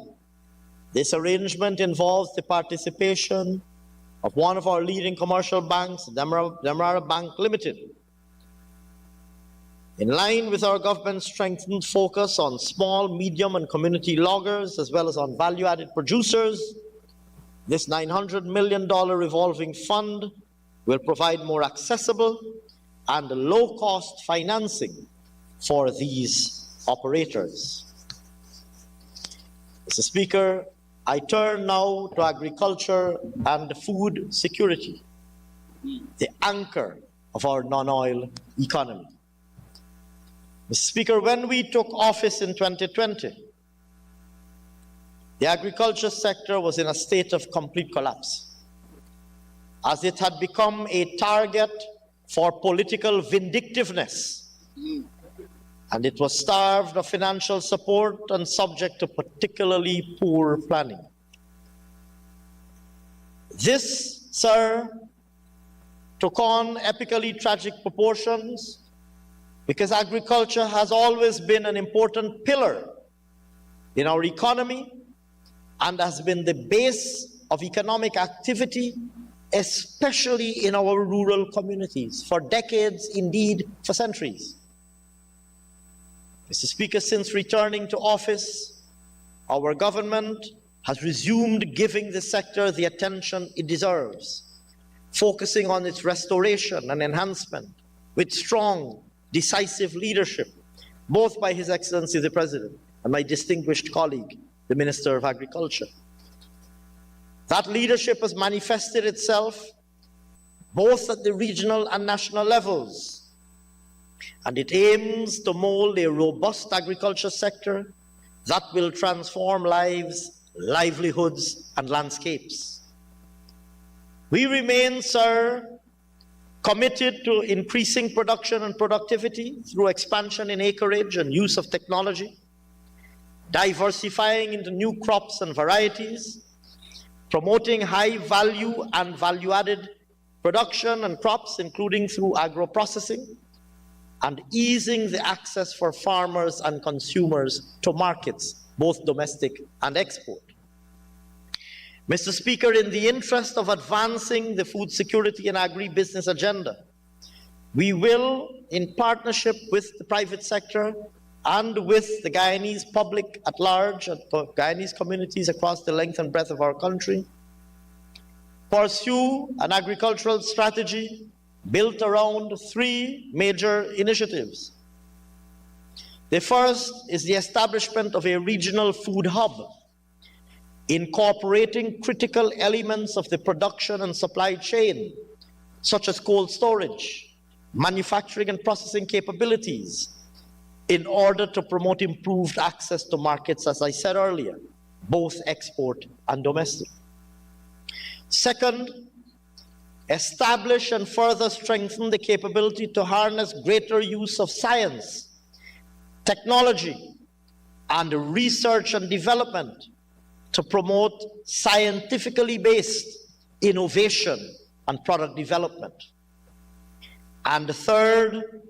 This arrangement involves the participation of one of our leading commercial banks, Demerara Bank Limited. In line with our government's strengthened focus on small, medium, and community loggers, as well as on value-added producers, this $900 million revolving fund will provide more accessible and low-cost financing for these operators. Mr. Speaker, I turn now to agriculture and food security, the anchor of our non-oil economy. Mr. Speaker, when we took office in 2020, the agriculture sector was in a state of complete collapse, as it had become a target for political vindictiveness, and it was starved of financial support and subject to particularly poor planning. This, sir, took on epically tragic proportions because agriculture has always been an important pillar in our economy and has been the base of economic activity, especially in our rural communities, for decades, indeed for centuries. Mr. Speaker, since returning to office, our government has resumed giving the sector the attention it deserves, focusing on its restoration and enhancement with strong, decisive leadership, both by His Excellency the President and my distinguished colleague, the Minister of Agriculture. That leadership has manifested itself both at the regional and national levels, and it aims to mold a robust agriculture sector that will transform lives, livelihoods, and landscapes. We remain, sir, committed to increasing production and productivity through expansion in acreage and use of technology, diversifying into new crops and varieties, promoting high value and value-added production and crops, including through agro-processing, and easing the access for farmers and consumers to markets, both domestic and export. Mr. Speaker, in the interest of advancing the food security and agribusiness agenda, we will, in partnership with the private sector and with the Guyanese public at large and Guyanese communities across the length and breadth of our country, pursue an agricultural strategy built around three major initiatives. The first is the establishment of a regional food hub, incorporating critical elements of the production and supply chain, such as cold storage, manufacturing and processing capabilities, in order to promote improved access to markets, as I said earlier, both export and domestic. Second, establish and further strengthen the capability to harness greater use of science, technology, and research and development to promote scientifically based innovation and product development. And third,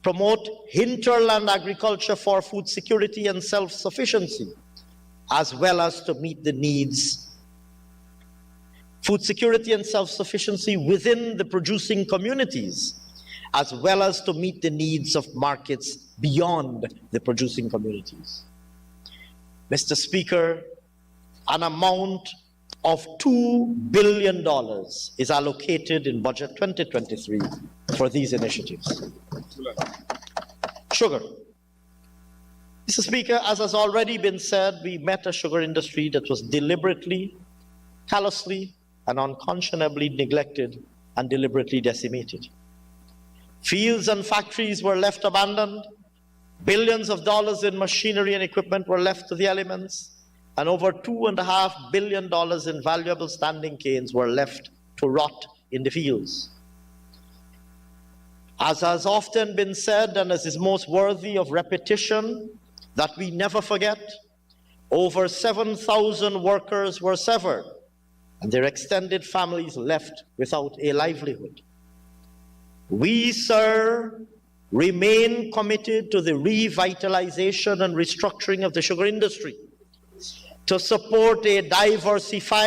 promote hinterland agriculture for food security and self-sufficiency, as well as to meet the needs. Food security and self-sufficiency within the producing communities, as well as to meet the needs of markets beyond the producing communities. Mr. Speaker, an amount of $2 billion is allocated in Budget 2023 for these initiatives. Sugar. Mr. Speaker, as has already been said, we met a sugar industry that was deliberately, callously, and unconscionably neglected and deliberately decimated. Fields and factories were left abandoned, billions of dollars in machinery and equipment were left to the elements, and over $2.5 billion in valuable standing canes were left to rot in the fields. As has often been said, and as is most worthy of repetition, that we never forget, over 7,000 workers were severed, and their extended families left without a livelihood. We, sir, remain committed to the revitalization and restructuring of the sugar industry to support a diversified